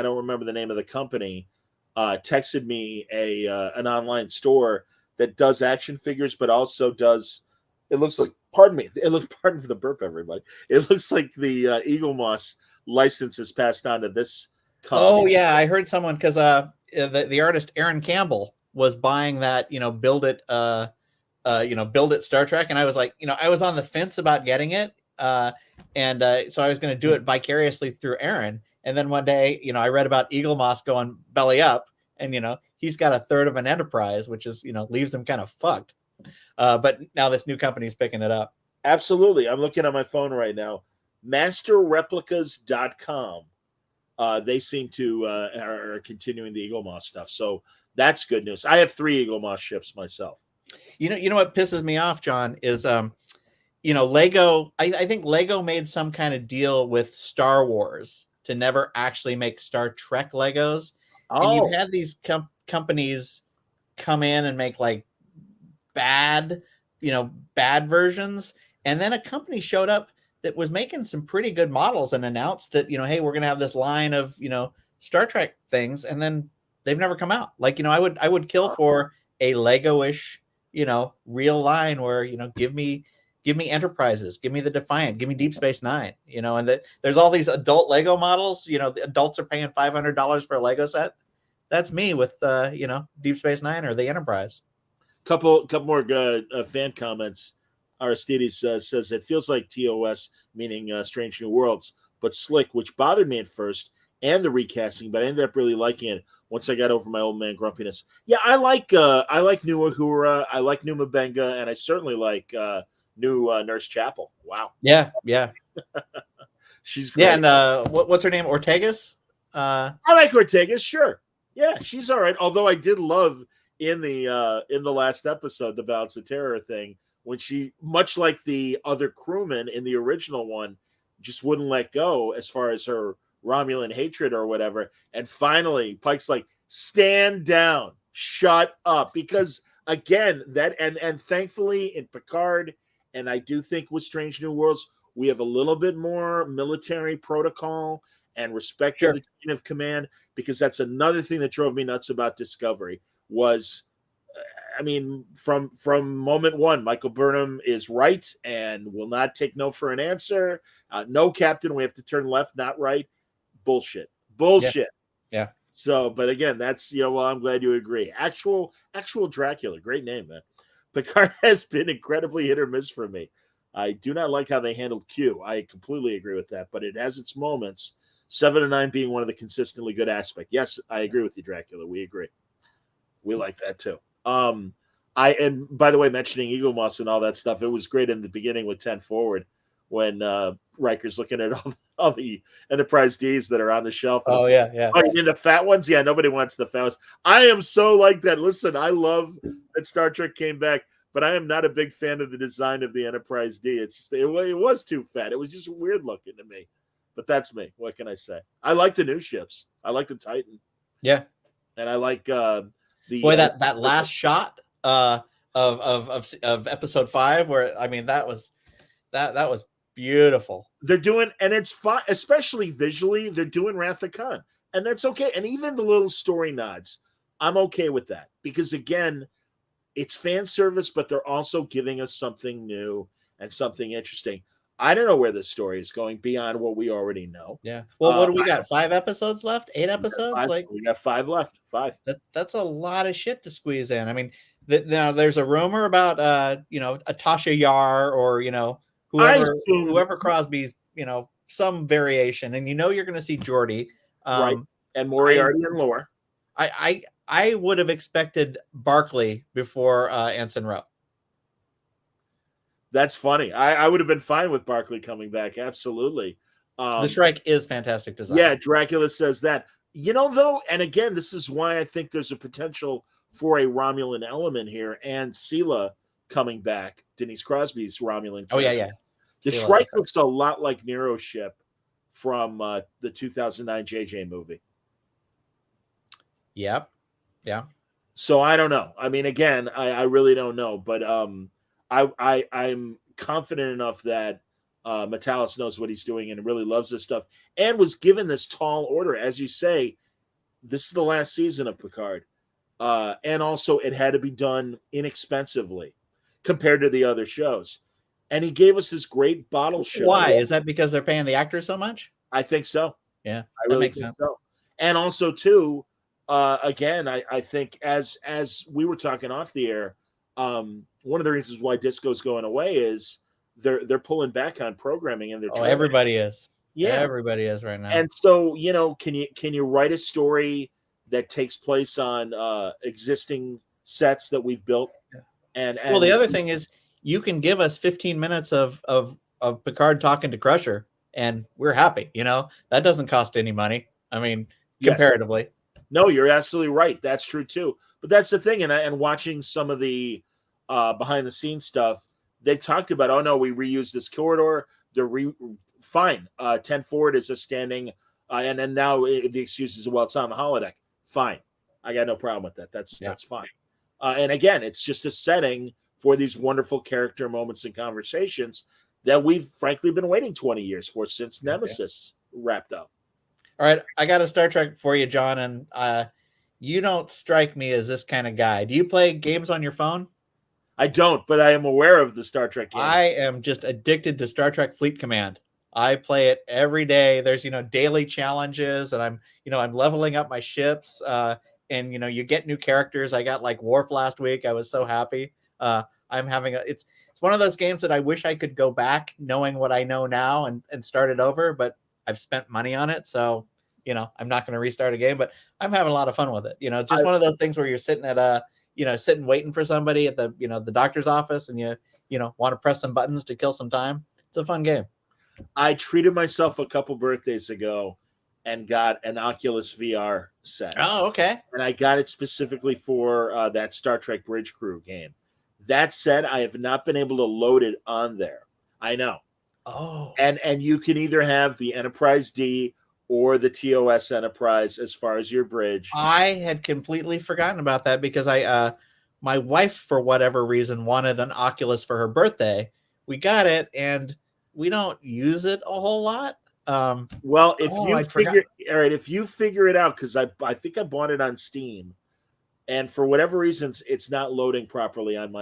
don't remember the name of the company, texted me an online store that does action figures, but also does, it looks like, pardon for the burp, everybody. It looks like the Eagle Moss license is passed on to this company. Oh yeah, I heard someone, because the artist Aaron Campbell was buying that, build it Star Trek, and I was like, I was on the fence about getting it, and so I was going to do it vicariously through Aaron. And then one day, I read about Eagle Moss going belly up, and he's got a third of an Enterprise, which is leaves him kind of fucked. But now this new company's picking it up. Absolutely. I'm looking at my phone right now. Masterreplicas.com. They seem to are continuing the Eagle Moss stuff. So that's good news. I have 3 Eagle Moss ships myself. You know what pisses me off, John, is Lego. I think Lego made some kind of deal with Star Wars to never actually make Star Trek Legos. And you've had these companies come in and make like bad versions. And then a company showed up that was making some pretty good models and announced that, hey, we're going to have this line of, Star Trek things. And then they've never come out. Like, I would kill for a Lego-ish, real line where, give me Enterprises, give me the Defiant, give me Deep Space Nine, and that there's all these adult Lego models, the adults are paying $500 for a Lego set. That's me with, Deep Space Nine or the Enterprise. Couple more fan comments. Aristides says it feels like TOS, meaning Strange New Worlds, but slick, which bothered me at first, and the recasting, but I ended up really liking it once I got over my old man grumpiness. Yeah, I like New Uhura, I like New Mabenga, and I certainly like new Nurse Chapel. Wow. Yeah. She's great. Yeah, and what's her name? Ortegas? I like Ortegas, sure. Yeah, she's all right. Although I did love in the last episode, the Balance of Terror thing, when she, much like the other crewmen in the original one, just wouldn't let go as far as her Romulan hatred or whatever. And finally, Pike's like, stand down, shut up. Because again, that and thankfully in Picard, and I do think with Strange New Worlds, we have a little bit more military protocol and respect for the chain of command, because that's another thing that drove me nuts about Discovery was, I mean, from moment one, Michael Burnham is right and will not take no for an answer. No, Captain, we have to turn left, not right. Bullshit. Yeah. So, but again, that's, well, I'm glad you agree. Actual Dracula, great name, man. Picard has been incredibly hit or miss for me. I do not like how they handled Q. I completely agree with that, but it has its moments. 7 and 9 being one of the consistently good aspects. Yes, I agree with you, Dracula. We agree. We like that too. And by the way, mentioning Eagle Moss and all that stuff, it was great in the beginning with 10 forward when Riker's looking at all the Enterprise Ds that are on the shelf. Oh yeah. Oh, you mean the fat ones? Yeah, nobody wants the fat ones. I am so like that. Listen, I love that Star Trek came back, but I am not a big fan of the design of the Enterprise D. It's just it was too fat. It was just weird looking to me. But that's me. What can I say? I like the new ships. I like the Titan. Yeah. And I like the that last shot of episode 5, where I mean that was beautiful. They're doing, and it's fun, especially visually. They're doing Wrath of Khan, and that's okay. And even the little story nods, I'm okay with that because again, it's fan service, but they're also giving us something new and something interesting. I don't know where this story is going beyond what we already know. Yeah. Well, what do we got? 5 episodes left? 8 episodes? We got 5 left. 5. That's a lot of shit to squeeze in. I mean, now there's a rumor about a Tasha Yar or whoever Crosby's, some variation, and you're going to see Geordi, right, and Moriarty and Lore. I would have expected Barclay before Anson Rowe. That's funny. I would have been fine with Barclay coming back. Absolutely. The Shrike is fantastic design. Yeah, Dracula says that. Though, and again, this is why I think there's a potential for a Romulan element here, and Sela coming back, Denise Crosby's Romulan character. Oh, yeah. The Shrike looks a lot like Nero's ship from the 2009 JJ movie. Yep. Yeah. So I don't know. I mean, again, I really don't know, but I'm confident enough that Metalis knows what he's doing and really loves this stuff and was given this tall order. As you say, this is the last season of Picard. And also it had to be done inexpensively compared to the other shows. And he gave us this great bottle show. Why? Is that because they're paying the actors so much? I think so. Yeah, I really think so. And also, too, again, I think as we were talking off the air, one of the reasons why Disco's going away is they're pulling back on programming and they're everybody is. Yeah, everybody is right now. And so, can you write a story that takes place on existing sets that we've built? And well, the other thing is you can give us 15 minutes of Picard talking to Crusher and we're happy. That doesn't cost any money. I mean, comparatively. Yes. No, you're absolutely right. That's true too. But that's the thing. And watching some of the behind the scenes stuff, they talked about, oh no, we reuse this corridor. They're fine. 10 forward is a standing, and then now the excuse is, well, it's on the holodeck. Fine. I got no problem with that. That's fine. And again, it's just a setting for these wonderful character moments and conversations that we've frankly been waiting 20 years for since Nemesis wrapped up. All right. I got a Star Trek for you, John. And you don't strike me as this kind of guy. Do you play games on your phone? I don't, but I am aware of the Star Trek game. I am just addicted to Star Trek Fleet Command. I play it every day. There's, daily challenges, and I'm leveling up my ships. And you get new characters. I got like Worf last week. I was so happy. I'm having it's one of those games that I wish I could go back knowing what I know now and start it over, but I've spent money on it. So, I'm not going to restart a game, but I'm having a lot of fun with it. Just one of those things where you're sitting at sitting waiting for somebody at the, the doctor's office and you want to press some buttons to kill some time. It's a fun game. I treated myself a couple birthdays ago and got an Oculus VR set. Oh, okay. And I got it specifically for that Star Trek Bridge Crew game. That said, I have not been able to load it on there. I know. Oh. And you can either have the Enterprise D or the TOS Enterprise as far as your bridge. I had completely forgotten about that because my wife, for whatever reason, wanted an Oculus for her birthday. We got it, and we don't use it a whole lot. Well, if you figure it out, because I think I bought it on Steam, and for whatever reasons, it's not loading properly on my.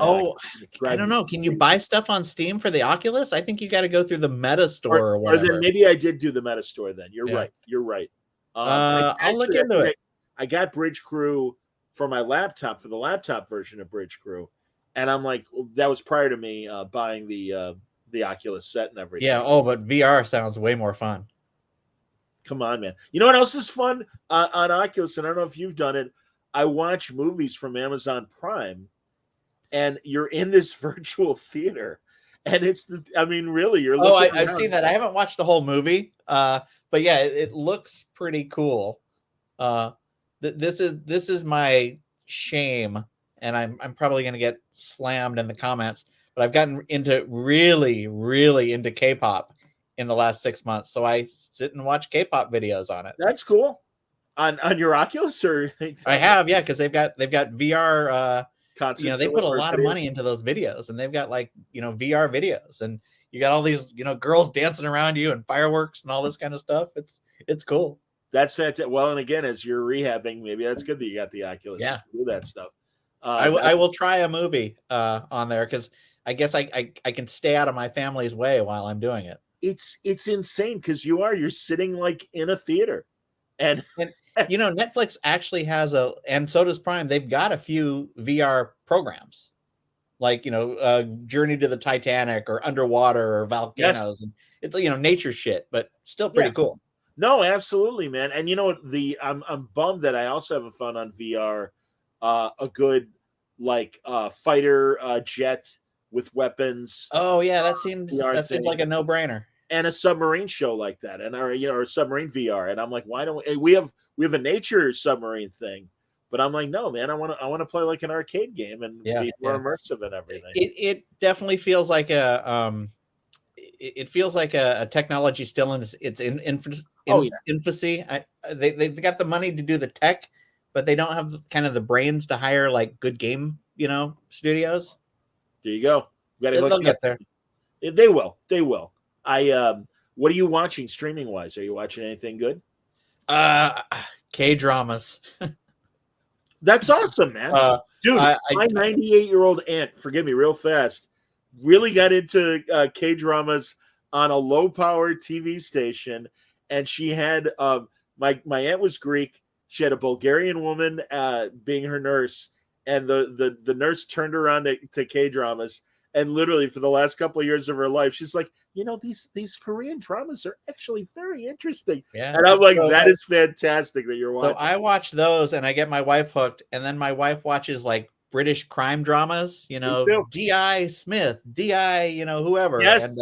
I don't know. Can you buy stuff on Steam for the Oculus? I think you got to go through the Meta Store or whatever. Or then maybe I did do the Meta Store. Then you're right. You're right. I'll look into it. I got Bridge Crew for my laptop, for the laptop version of Bridge Crew, and I'm like, that was prior to me buying the the Oculus set and everything. Yeah. Oh, but VR sounds way more fun. Come on, man. You know what else is fun on Oculus? And I don't know if you've done it. I watch movies from Amazon Prime, and you're in this virtual theater, and really, you're Oh, looking. I've seen that. I haven't watched the whole movie, but yeah, it looks pretty cool. This is my shame, and I'm probably gonna get slammed in the comments, but I've gotten into really into K-pop in the last 6 months. So I sit and watch K-pop videos on it. That's cool. On your Oculus, or I have, yeah, because they've got VR. concerts. They put a lot of money into those videos, and they've got VR videos, and you got all these girls dancing around you and fireworks and all this kind of stuff. It's cool. That's fantastic. Well, and again, as you're rehabbing, maybe that's good that you got the Oculus. Yeah, to do that stuff. I will try a movie on there, because I guess I can stay out of my family's way while I'm doing it. It's insane, because you're sitting like in a theater, and Netflix actually has and so does Prime. They've got a few VR programs, like Journey to the Titanic or Underwater or Volcanoes, and it's nature shit, but still pretty cool. No, absolutely, man. And I'm bummed that I also haven't found on VR a good fighter jet with weapons. Oh yeah, that seems like a no-brainer. And a submarine show like that, and or submarine VR. And I'm like, why don't we have a nature submarine thing? But I'm like, no, man, I want to play like an arcade game and be more immersive and everything. It definitely feels like a technology still in its infancy. They've got the money to do the tech, but they don't have kind of the brains to hire like good game studios. There you go. They'll get there. They will. What are you watching streaming wise? Are you watching anything good? K-dramas. That's awesome, man. Dude, my 98-year-old aunt, forgive me real fast, really got into K-dramas on a low-power TV station, and she had my aunt was Greek. She had a Bulgarian woman being her nurse, and the nurse turned her on to K-dramas. And literally for the last couple of years of her life, she's like, these Korean dramas are actually very interesting. Yeah. And I'm like, that is fantastic that you're watching. So I watch those and I get my wife hooked. And then my wife watches like British crime dramas, D.I. Smith, D.I., whoever. Yes.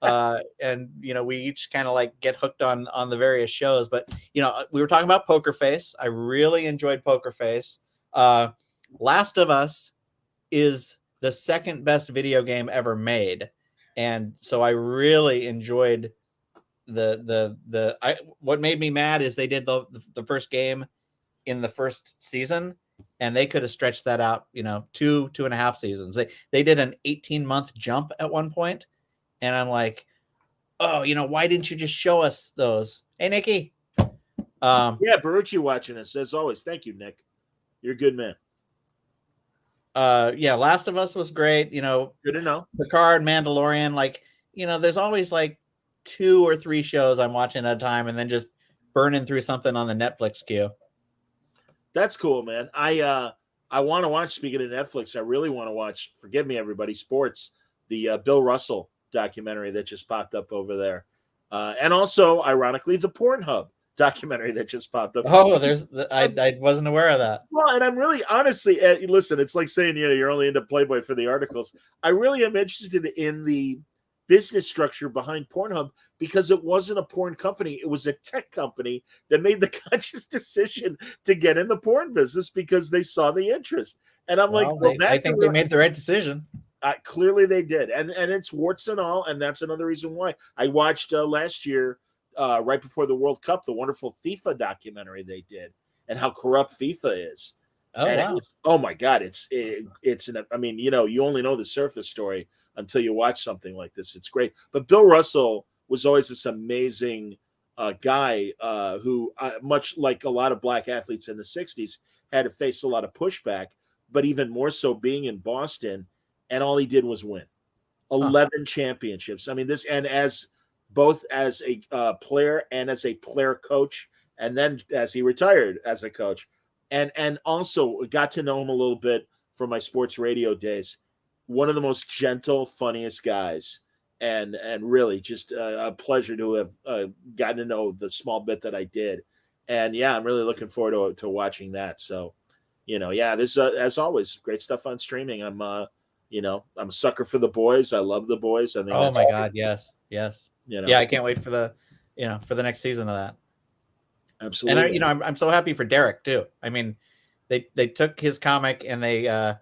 And we each kind of like get hooked on the various shows. But, we were talking about Poker Face. I really enjoyed Poker Face. Last of Us is the second best video game ever made, and so I really enjoyed what made me mad is they did the first game in the first season, and they could have stretched that out 2.5 seasons. They did an 18-month jump at one point, and I'm like, oh, why didn't you just show us those? Hey, Nikki. Barucci watching us as always. Thank you, Nick. You're a good man. Last of Us was great. Good to know. Picard, Mandalorian, there's always like 2 or 3 shows I'm watching at a time, and then just burning through something on the Netflix queue. That's cool, man. I want to watch. Speaking of Netflix, I really want to watch. Forgive me, everybody. Sports, the Bill Russell documentary that just popped up over there, and also, ironically, the Pornhub documentary that just popped up. Oh, I wasn't aware of that. Well, and I'm really honestly, listen, it's like saying, you're only into Playboy for the articles. I really am interested in the business structure behind Pornhub, because it wasn't a porn company. It was a tech company that made the conscious decision to get in the porn business because they saw the interest. And I'm I think they made the right decision. Clearly they did. And it's warts and all. And that's another reason why I watched last year, right before the World Cup, the wonderful FIFA documentary they did, and how corrupt FIFA is. Oh, wow. Oh my God, you only know the surface story until you watch something like this. It's great. But Bill Russell was always this amazing guy who, much like a lot of black athletes in the 60s, had to face a lot of pushback, but even more so being in Boston, and all he did was win 11 championships. I mean, both as a player and as a player coach, and then as he retired as a coach, and also got to know him a little bit from my sports radio days. One of the most gentle, funniest guys and really just a pleasure to have gotten to know the small bit that I did. And yeah, I'm really looking forward to watching that. So, yeah, there's as always great stuff on streaming. I'm I'm a sucker for The Boys. I love The Boys. I think Oh that's my God, yes. Yeah, I can't wait for the for the next season of that. Absolutely. And I'm so happy for Derek too. I mean, they took his comic and they I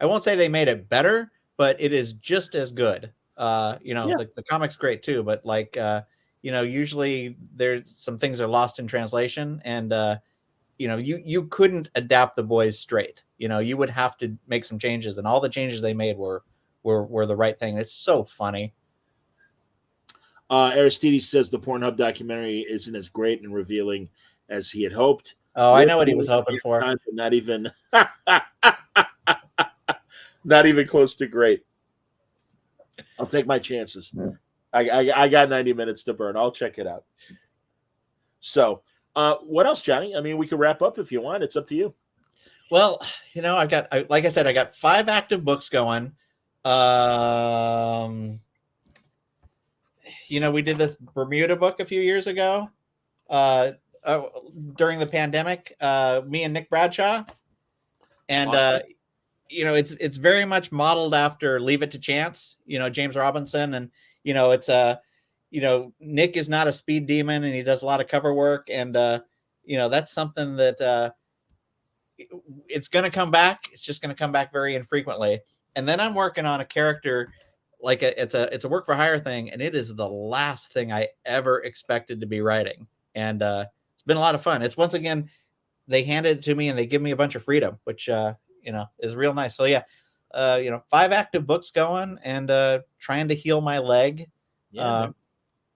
won't say they made it better, but it is just as good. The comic's great too, but usually there's some things are lost in translation, and you couldn't adapt The Boys straight. You would have to make some changes, and all the changes they made were the right thing. It's so funny. Aristides says the Pornhub documentary isn't as great and revealing as he had hoped. Oh, I know what he was hoping for. Not even, not even close to great. I'll take my chances. I got 90 minutes to burn. I'll check it out. So, what else, Johnny? I mean, we can wrap up if you want. It's up to you. Well, like I said, I got 5 active books going. We did this Bermuda book a few years ago during the pandemic, me and Nick Bradshaw. And, awesome. It's very much modeled after Leave It to Chance, James Robinson. And, it's Nick is not a speed demon, and he does a lot of cover work. And, that's something that it's going to come back. It's just going to come back very infrequently. And then I'm working on a character it's a work for hire thing, and it is the last thing I ever expected to be writing. And it's been a lot of fun. It's, once again, they handed it to me and they give me a bunch of freedom, which is real nice. So yeah, 5 active books going, and trying to heal my leg. Yeah.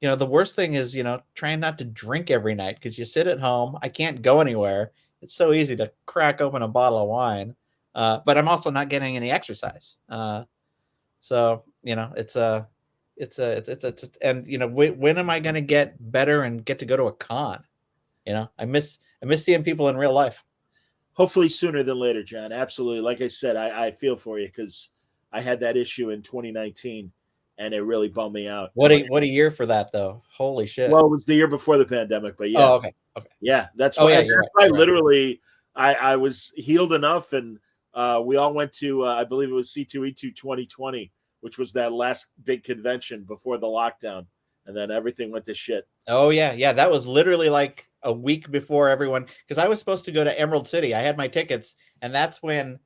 The worst thing is, trying not to drink every night, because you sit at home. I can't go anywhere. It's so easy to crack open a bottle of wine. But I'm also not getting any exercise. So, it's and when am I going to get better and get to go to a con? I miss seeing people in real life. Hopefully sooner than later, John. Absolutely. Like I said, I feel for you, because I had that issue in 2019 and it really bummed me out. What a year for that, though. Holy shit. Well, it was the year before the pandemic, but yeah. Oh, okay. Yeah, that's why. Yeah, right. Literally, I was healed enough, and we all went to, I believe it was C2E2 2020, which was that last big convention before the lockdown, and then everything went to shit. Oh yeah, that was literally like a week before everyone, because I was supposed to go to Emerald City. I had my tickets, and that's when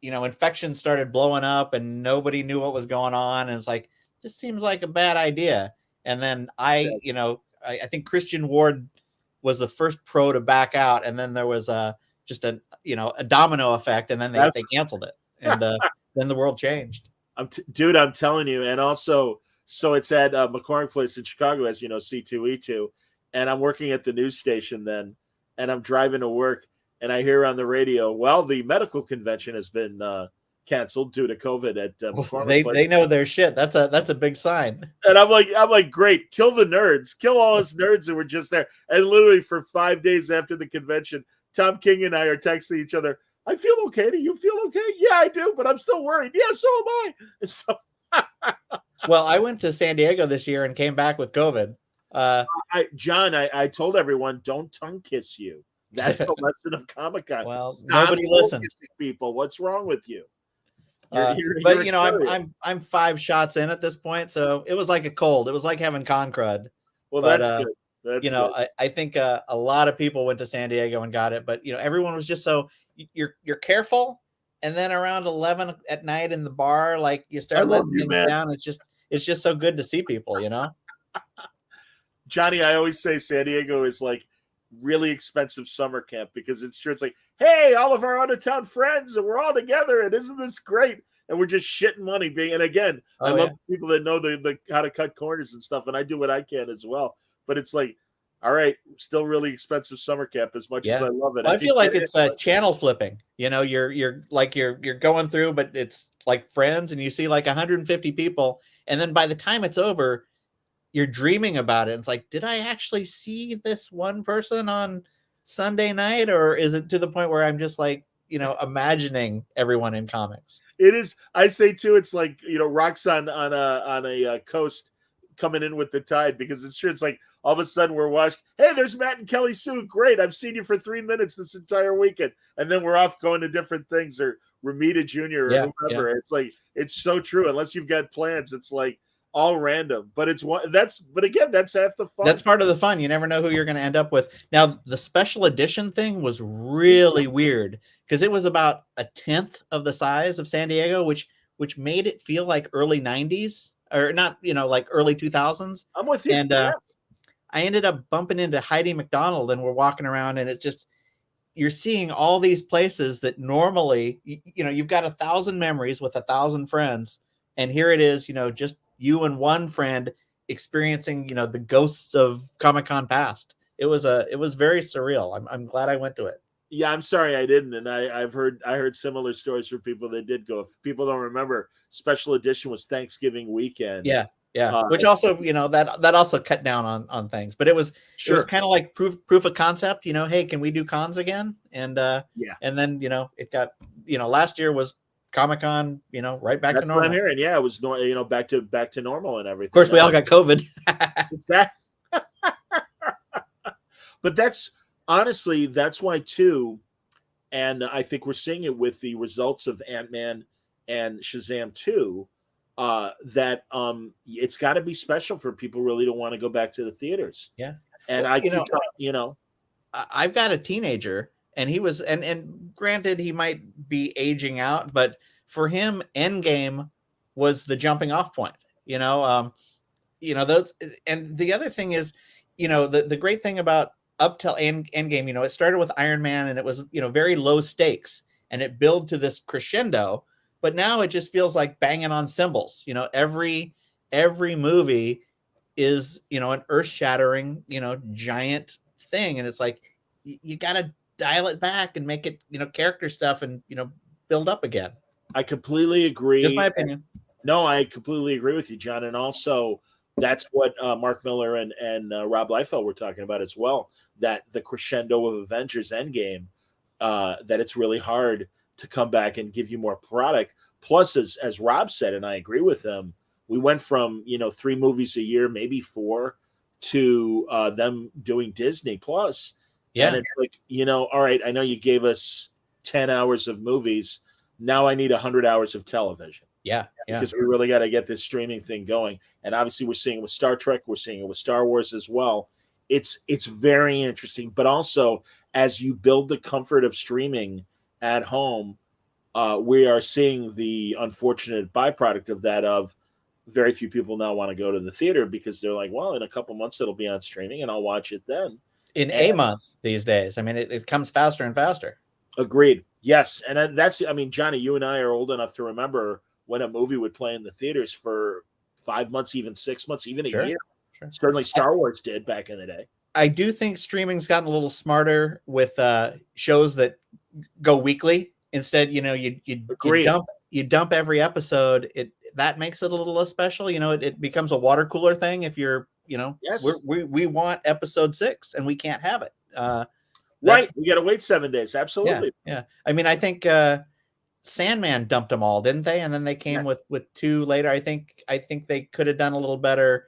infections started blowing up, and nobody knew what was going on, and it's like, this seems like a bad idea. And then I think Christian Ward was the first pro to back out, and then there was just a domino effect, and then they canceled it, and then the world changed. Dude, I'm telling you. And also, so it's at McCormick Place in Chicago, as you know, C2E2, and I'm working at the news station then, and I'm driving to work, and I hear on the radio, well, the medical convention has been canceled due to COVID at McCormick Place. They know their shit. That's a big sign. And I'm like, great, kill the nerds, kill all us nerds who were just there. And literally for 5 days after the convention, Tom King and I are texting each other, I feel okay. Do you feel okay? Yeah, I do, but I'm still worried. Yeah, so am I. And so well, I went to San Diego this year and came back with COVID. John, I told everyone, don't tongue kiss you. That's the lesson of Comic-Con. Well, nobody listened. People, what's wrong with you? I'm 5 shots in at this point, so it was like a cold. It was like having con crud. Well, that's good. That's I think a lot of people went to San Diego and got it, but everyone was just so you're careful, and then around 11 at night in the bar, like you start letting things down. It's just so good to see people, Johnny, I always say San Diego is like really expensive summer camp, because it's true. It's like, hey, all of our out of town friends, and we're all together, and isn't this great? And we're just shitting money. And again, I love people that know the how to cut corners and stuff, and I do what I can as well. But it's like, all right, still really expensive summer camp, as much as I love it. Well, I feel like it's channel flipping. You're going through, but it's like Friends, and you see like 150 people, and then by the time it's over, you're dreaming about it. It's like, did I actually see this one person on Sunday night, or is it to the point where I'm just like, imagining everyone in comics? It is. I say too. It's like rocks on a coast coming in with the tide because it's true. It's like all of a sudden we're watched. Hey, there's Matt and Kelly Sue. Great. I've seen you for 3 minutes this entire weekend, and then we're off going to different things or Ramita Jr. or whomever. It's like it's so true. Unless you've got plans, it's like all random. But again, that's half the fun. That's part of the fun. You never know who you're going to end up with. Now, the special edition thing was really weird because it was about 1/10 of the size of San Diego, which made it feel like early 90s or not, like early 2000s. I'm with you. And I ended up bumping into Heidi McDonald and we're walking around and you're seeing all these places that normally, you've got 1,000 memories with 1,000 friends. And here it is, just you and one friend experiencing, the ghosts of Comic-Con past. It was very surreal. I'm glad I went to it. Yeah, I'm sorry I didn't, and I heard similar stories from people that did go. If people don't remember, special edition was Thanksgiving weekend. Yeah, which also that also cut down on things, but it was kind of like proof of concept. Hey, can we do cons again? And and then it got last year was Comic-Con, right back to normal. What I'm hearing. Yeah, it was back to normal and everything. Of course, we all got COVID. Exactly. But that's honestly, that's why too, and I think we're seeing it with the results of Ant-Man and Shazam 2, that it's got to be special for people really to want to go back to the theaters. Yeah, and I've got a teenager. And he was, and granted, he might be aging out, but for him, Endgame was the jumping off point. Those. And the other thing is, the great thing about up till Endgame, it started with Iron Man, and it was very low stakes, and it built to this crescendo. But now it just feels like banging on cymbals. Every movie is an earth shattering giant thing, and it's like you gotta dial it back and make it, character stuff and, build up again. I completely agree. Just my opinion. No, I completely agree with you, John. And also that's what Mark Miller and Rob Liefeld were talking about as well, that the crescendo of Avengers Endgame, that it's really hard to come back and give you more product. Plus, as Rob said, and I agree with him, we went from, 3 movies a year, maybe 4, to them doing Disney Plus. Yeah. And it's like, all right, I know you gave us 10 hours of movies. Now I need 100 hours of television. Yeah. Because we really got to get this streaming thing going. And obviously we're seeing it with Star Trek. We're seeing it with Star Wars as well. It's very interesting. But also, as you build the comfort of streaming at home, we are seeing the unfortunate byproduct of that, of very few people now want to go to the theater because they're like, well, in a couple months it'll be on streaming and I'll watch it then. In a month these days. I mean, it comes faster and faster. Agreed. Yes. And that's, Johnny, you and I are old enough to remember when a movie would play in the theaters for 5 months, even 6 months, even a year. Sure. Certainly Star Wars did back in the day. I do think streaming's gotten a little smarter with shows that go weekly. Instead, you dump every episode. That makes it a little less special. It becomes a water cooler thing if you're, yes, we want episode 6 and we can't have it. Right. We got to wait 7 days. Absolutely. Yeah. I think Sandman dumped them all, didn't they? And then they came with 2 later. I think they could have done a little better.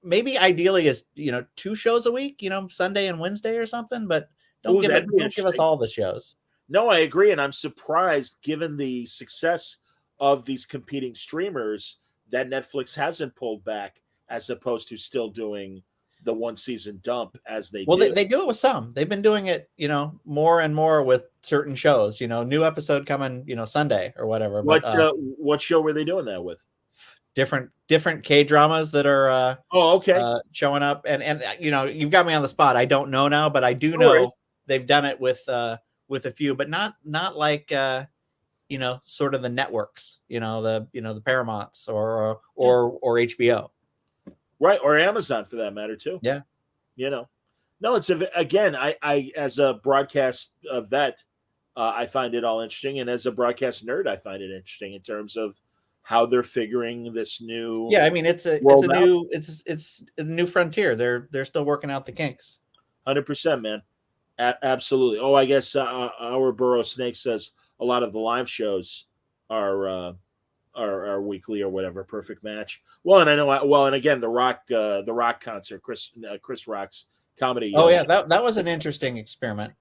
Maybe ideally is, 2 shows a week, Sunday and Wednesday or something, but don't give us all the shows. No, I agree. And I'm surprised, given the success of these competing streamers, that Netflix hasn't pulled back as opposed to still doing the 1 season dump as they do. Well, they do it with some. They've been doing it, more and more with certain shows, new episode coming, Sunday or whatever. What show were they doing that with? Different K-dramas that are showing up. And you've got me on the spot. I don't know now, but I do know they've done it with a few, but not like sort of the networks, the Paramounts or HBO. Right, or Amazon for that matter too. Yeah, no, it's again. I as a broadcast vet, I find it all interesting, and as a broadcast nerd, I find it interesting in terms of how they're figuring this new. Yeah, it's a new frontier. They're still working out the kinks. 100%, man. Absolutely. Oh, I guess our Burrow Snake says a lot of the live shows our weekly or whatever perfect match. Well, and I know and again the Rock concert, Chris Rock's comedy. Oh yeah, that was an interesting experiment.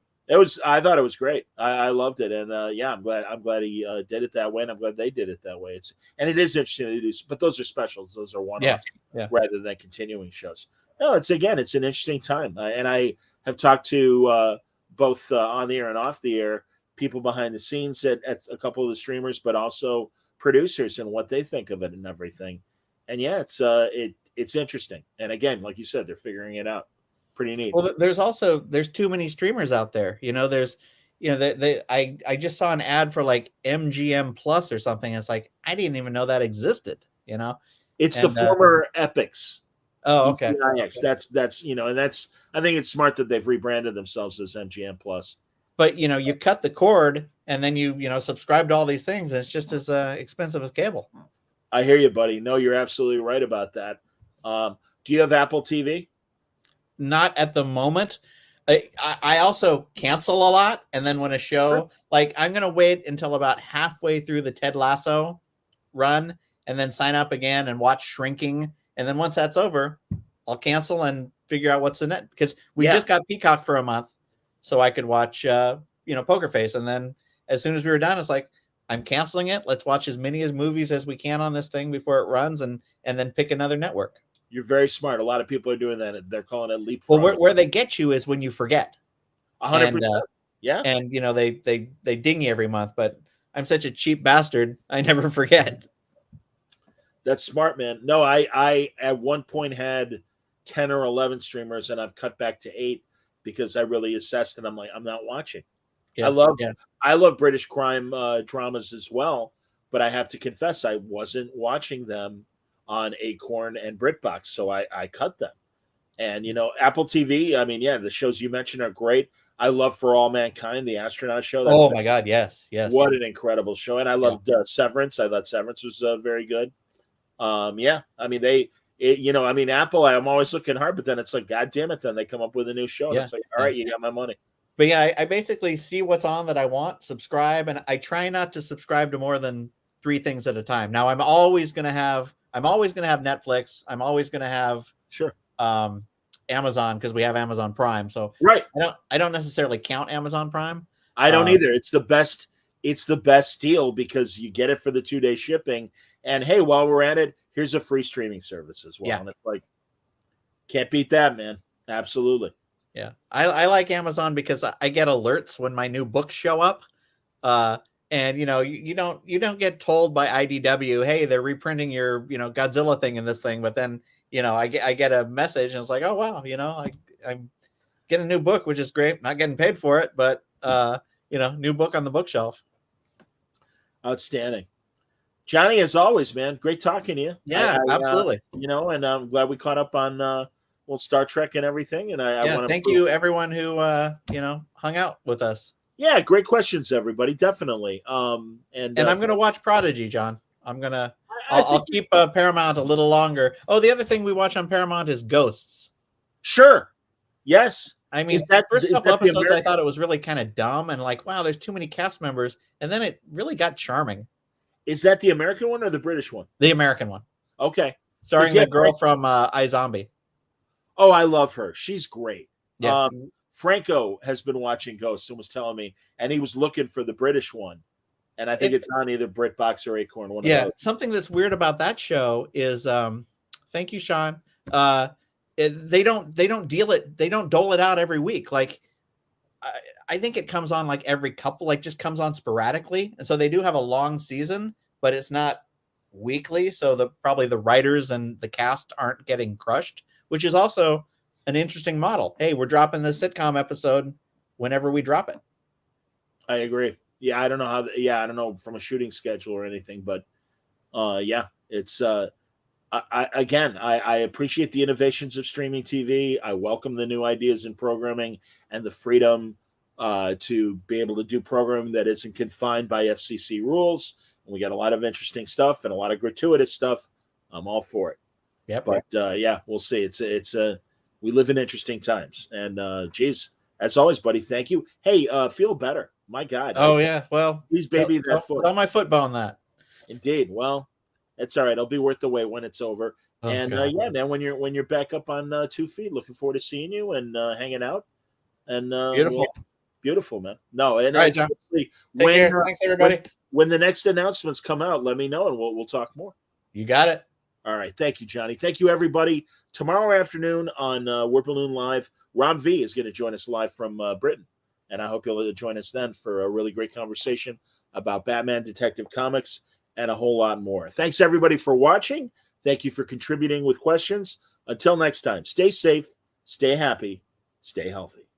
I thought it was great. I loved it, and yeah, I'm glad he did it that way, and I'm glad they did it that way. It is interesting to do, but those are specials. Those are one-offs rather than continuing shows. No, it's an interesting time, and I have talked to both on the air and off the air people behind the scenes at a couple of the streamers, but also producers and what they think of it and everything. And yeah, it's interesting. And again, like you said, they're figuring it out. Pretty neat. Well, there's too many streamers out there. I just saw an ad for like MGM Plus or something. It's like I didn't even know that existed. It's the former Epics. Oh, okay. That's and I think it's smart that they've rebranded themselves as MGM Plus. But you cut the cord and then you subscribe to all these things, and it's just as expensive as cable. I hear you, buddy. No, you're absolutely right about that. Do you have Apple TV? Not at the moment. I also cancel a lot, and then when a show like I'm gonna wait until about halfway through the Ted Lasso run, and then sign up again and watch Shrinking, and then once that's over, I'll cancel and figure out what's in it, because we just got Peacock for a month, so I could watch Poker Face, and then as soon as we were done, it's like I'm canceling it. Let's watch as many movies as we can on this thing before it runs, and then pick another network. You're very smart. A lot of people are doing that. They're calling it leapfrog. Well, where they get you is when you forget. 100%. Yeah. And they ding you every month, but I'm such a cheap bastard, I never forget. That's smart, man. No, I at one point had 10 or 11 streamers, and I've cut back to 8 because I really assessed, and I'm like, I'm not watching. Yeah, I love British crime dramas as well, but I have to confess I wasn't watching them on Acorn and BritBox, so I cut them. And Apple TV, I mean, yeah, the shows you mentioned are great. I love For All Mankind, the astronaut show. That's my God, yes. What an incredible show. And I loved Severance. I thought Severance was very good. Yeah, I mean, Apple, I'm always looking hard, but then it's like, God damn it, then they come up with a new show. And it's like, all right, you got my money. But yeah, I basically see what's on that I want, subscribe, and I try not to subscribe to more than 3 things at a time. Now, I'm always going to have Netflix. I'm always going to have Amazon, because we have Amazon Prime. So I don't necessarily count Amazon Prime. I don't either. It's the best deal because you get it for the 2-day shipping. And hey, while we're at it, here's a free streaming service as well. Yeah. And it's like, can't beat that, man. Absolutely. Yeah. I like Amazon because I get alerts when my new books show up. And you don't get told by IDW, hey, they're reprinting your Godzilla thing in this thing, but then I get a message and it's like, oh wow, I'm getting a new book, which is great. Not getting paid for it, but new book on the bookshelf. Outstanding, Johnny, as always, man. Great talking to you. Yeah, absolutely. And I'm glad we caught up on Star Trek and everything. And I want to thank you everyone who hung out with us. Yeah, great questions, everybody. Definitely. And I'm going to watch Prodigy, John. I'll keep Paramount a little longer. Oh, the other thing we watch on Paramount is Ghosts. Sure. Yes. I mean, the first couple episodes, I thought it was really kind of dumb and like, wow, there's too many cast members. And then it really got charming. Is that the American one or the British one? The American one. Okay. Starring the girl from iZombie. Oh, I love her. She's great. Yeah. Franco has been watching Ghosts and was telling me, and he was looking for the British one. And I think it's on either BritBox or Acorn. One of those. Something that's weird about that show is, thank you, Sean. They don't dole it out every week. Like, I think it comes on like every couple, like just comes on sporadically. And so they do have a long season, but it's not weekly. So probably the writers and the cast aren't getting crushed, which is also an interesting model. Hey, we're dropping this sitcom episode whenever we drop it. I agree. Yeah, I don't know how. I don't know from a shooting schedule or anything, but it's. I appreciate the innovations of streaming TV. I welcome the new ideas in programming and the freedom to be able to do programming that isn't confined by FCC rules. And we got a lot of interesting stuff and a lot of gratuitous stuff. I'm all for it. Yeah, but we'll see. It's we live in interesting times, and geez, as always, buddy, thank you. Hey, feel better. My God. Oh yeah. Well, please, baby, that foot. On my foot bone that. Indeed. Well, it's all right. It'll be worth the wait when it's over. Oh, And God. yeah, man, when you're back up on 2 feet, looking forward to seeing you and hanging out. And Beautiful. beautiful, man. No, and All right, John. especially Take care. Thanks, everybody. when the next announcements come out, let me know and we'll talk more. You got it. All right. Thank you, Johnny. Thank you, everybody. Tomorrow afternoon on Word Balloon Live, Rob V is going to join us live from Britain. And I hope you'll join us then for a really great conversation about Batman, Detective Comics, and a whole lot more. Thanks, everybody, for watching. Thank you for contributing with questions. Until next time, stay safe, stay happy, stay healthy.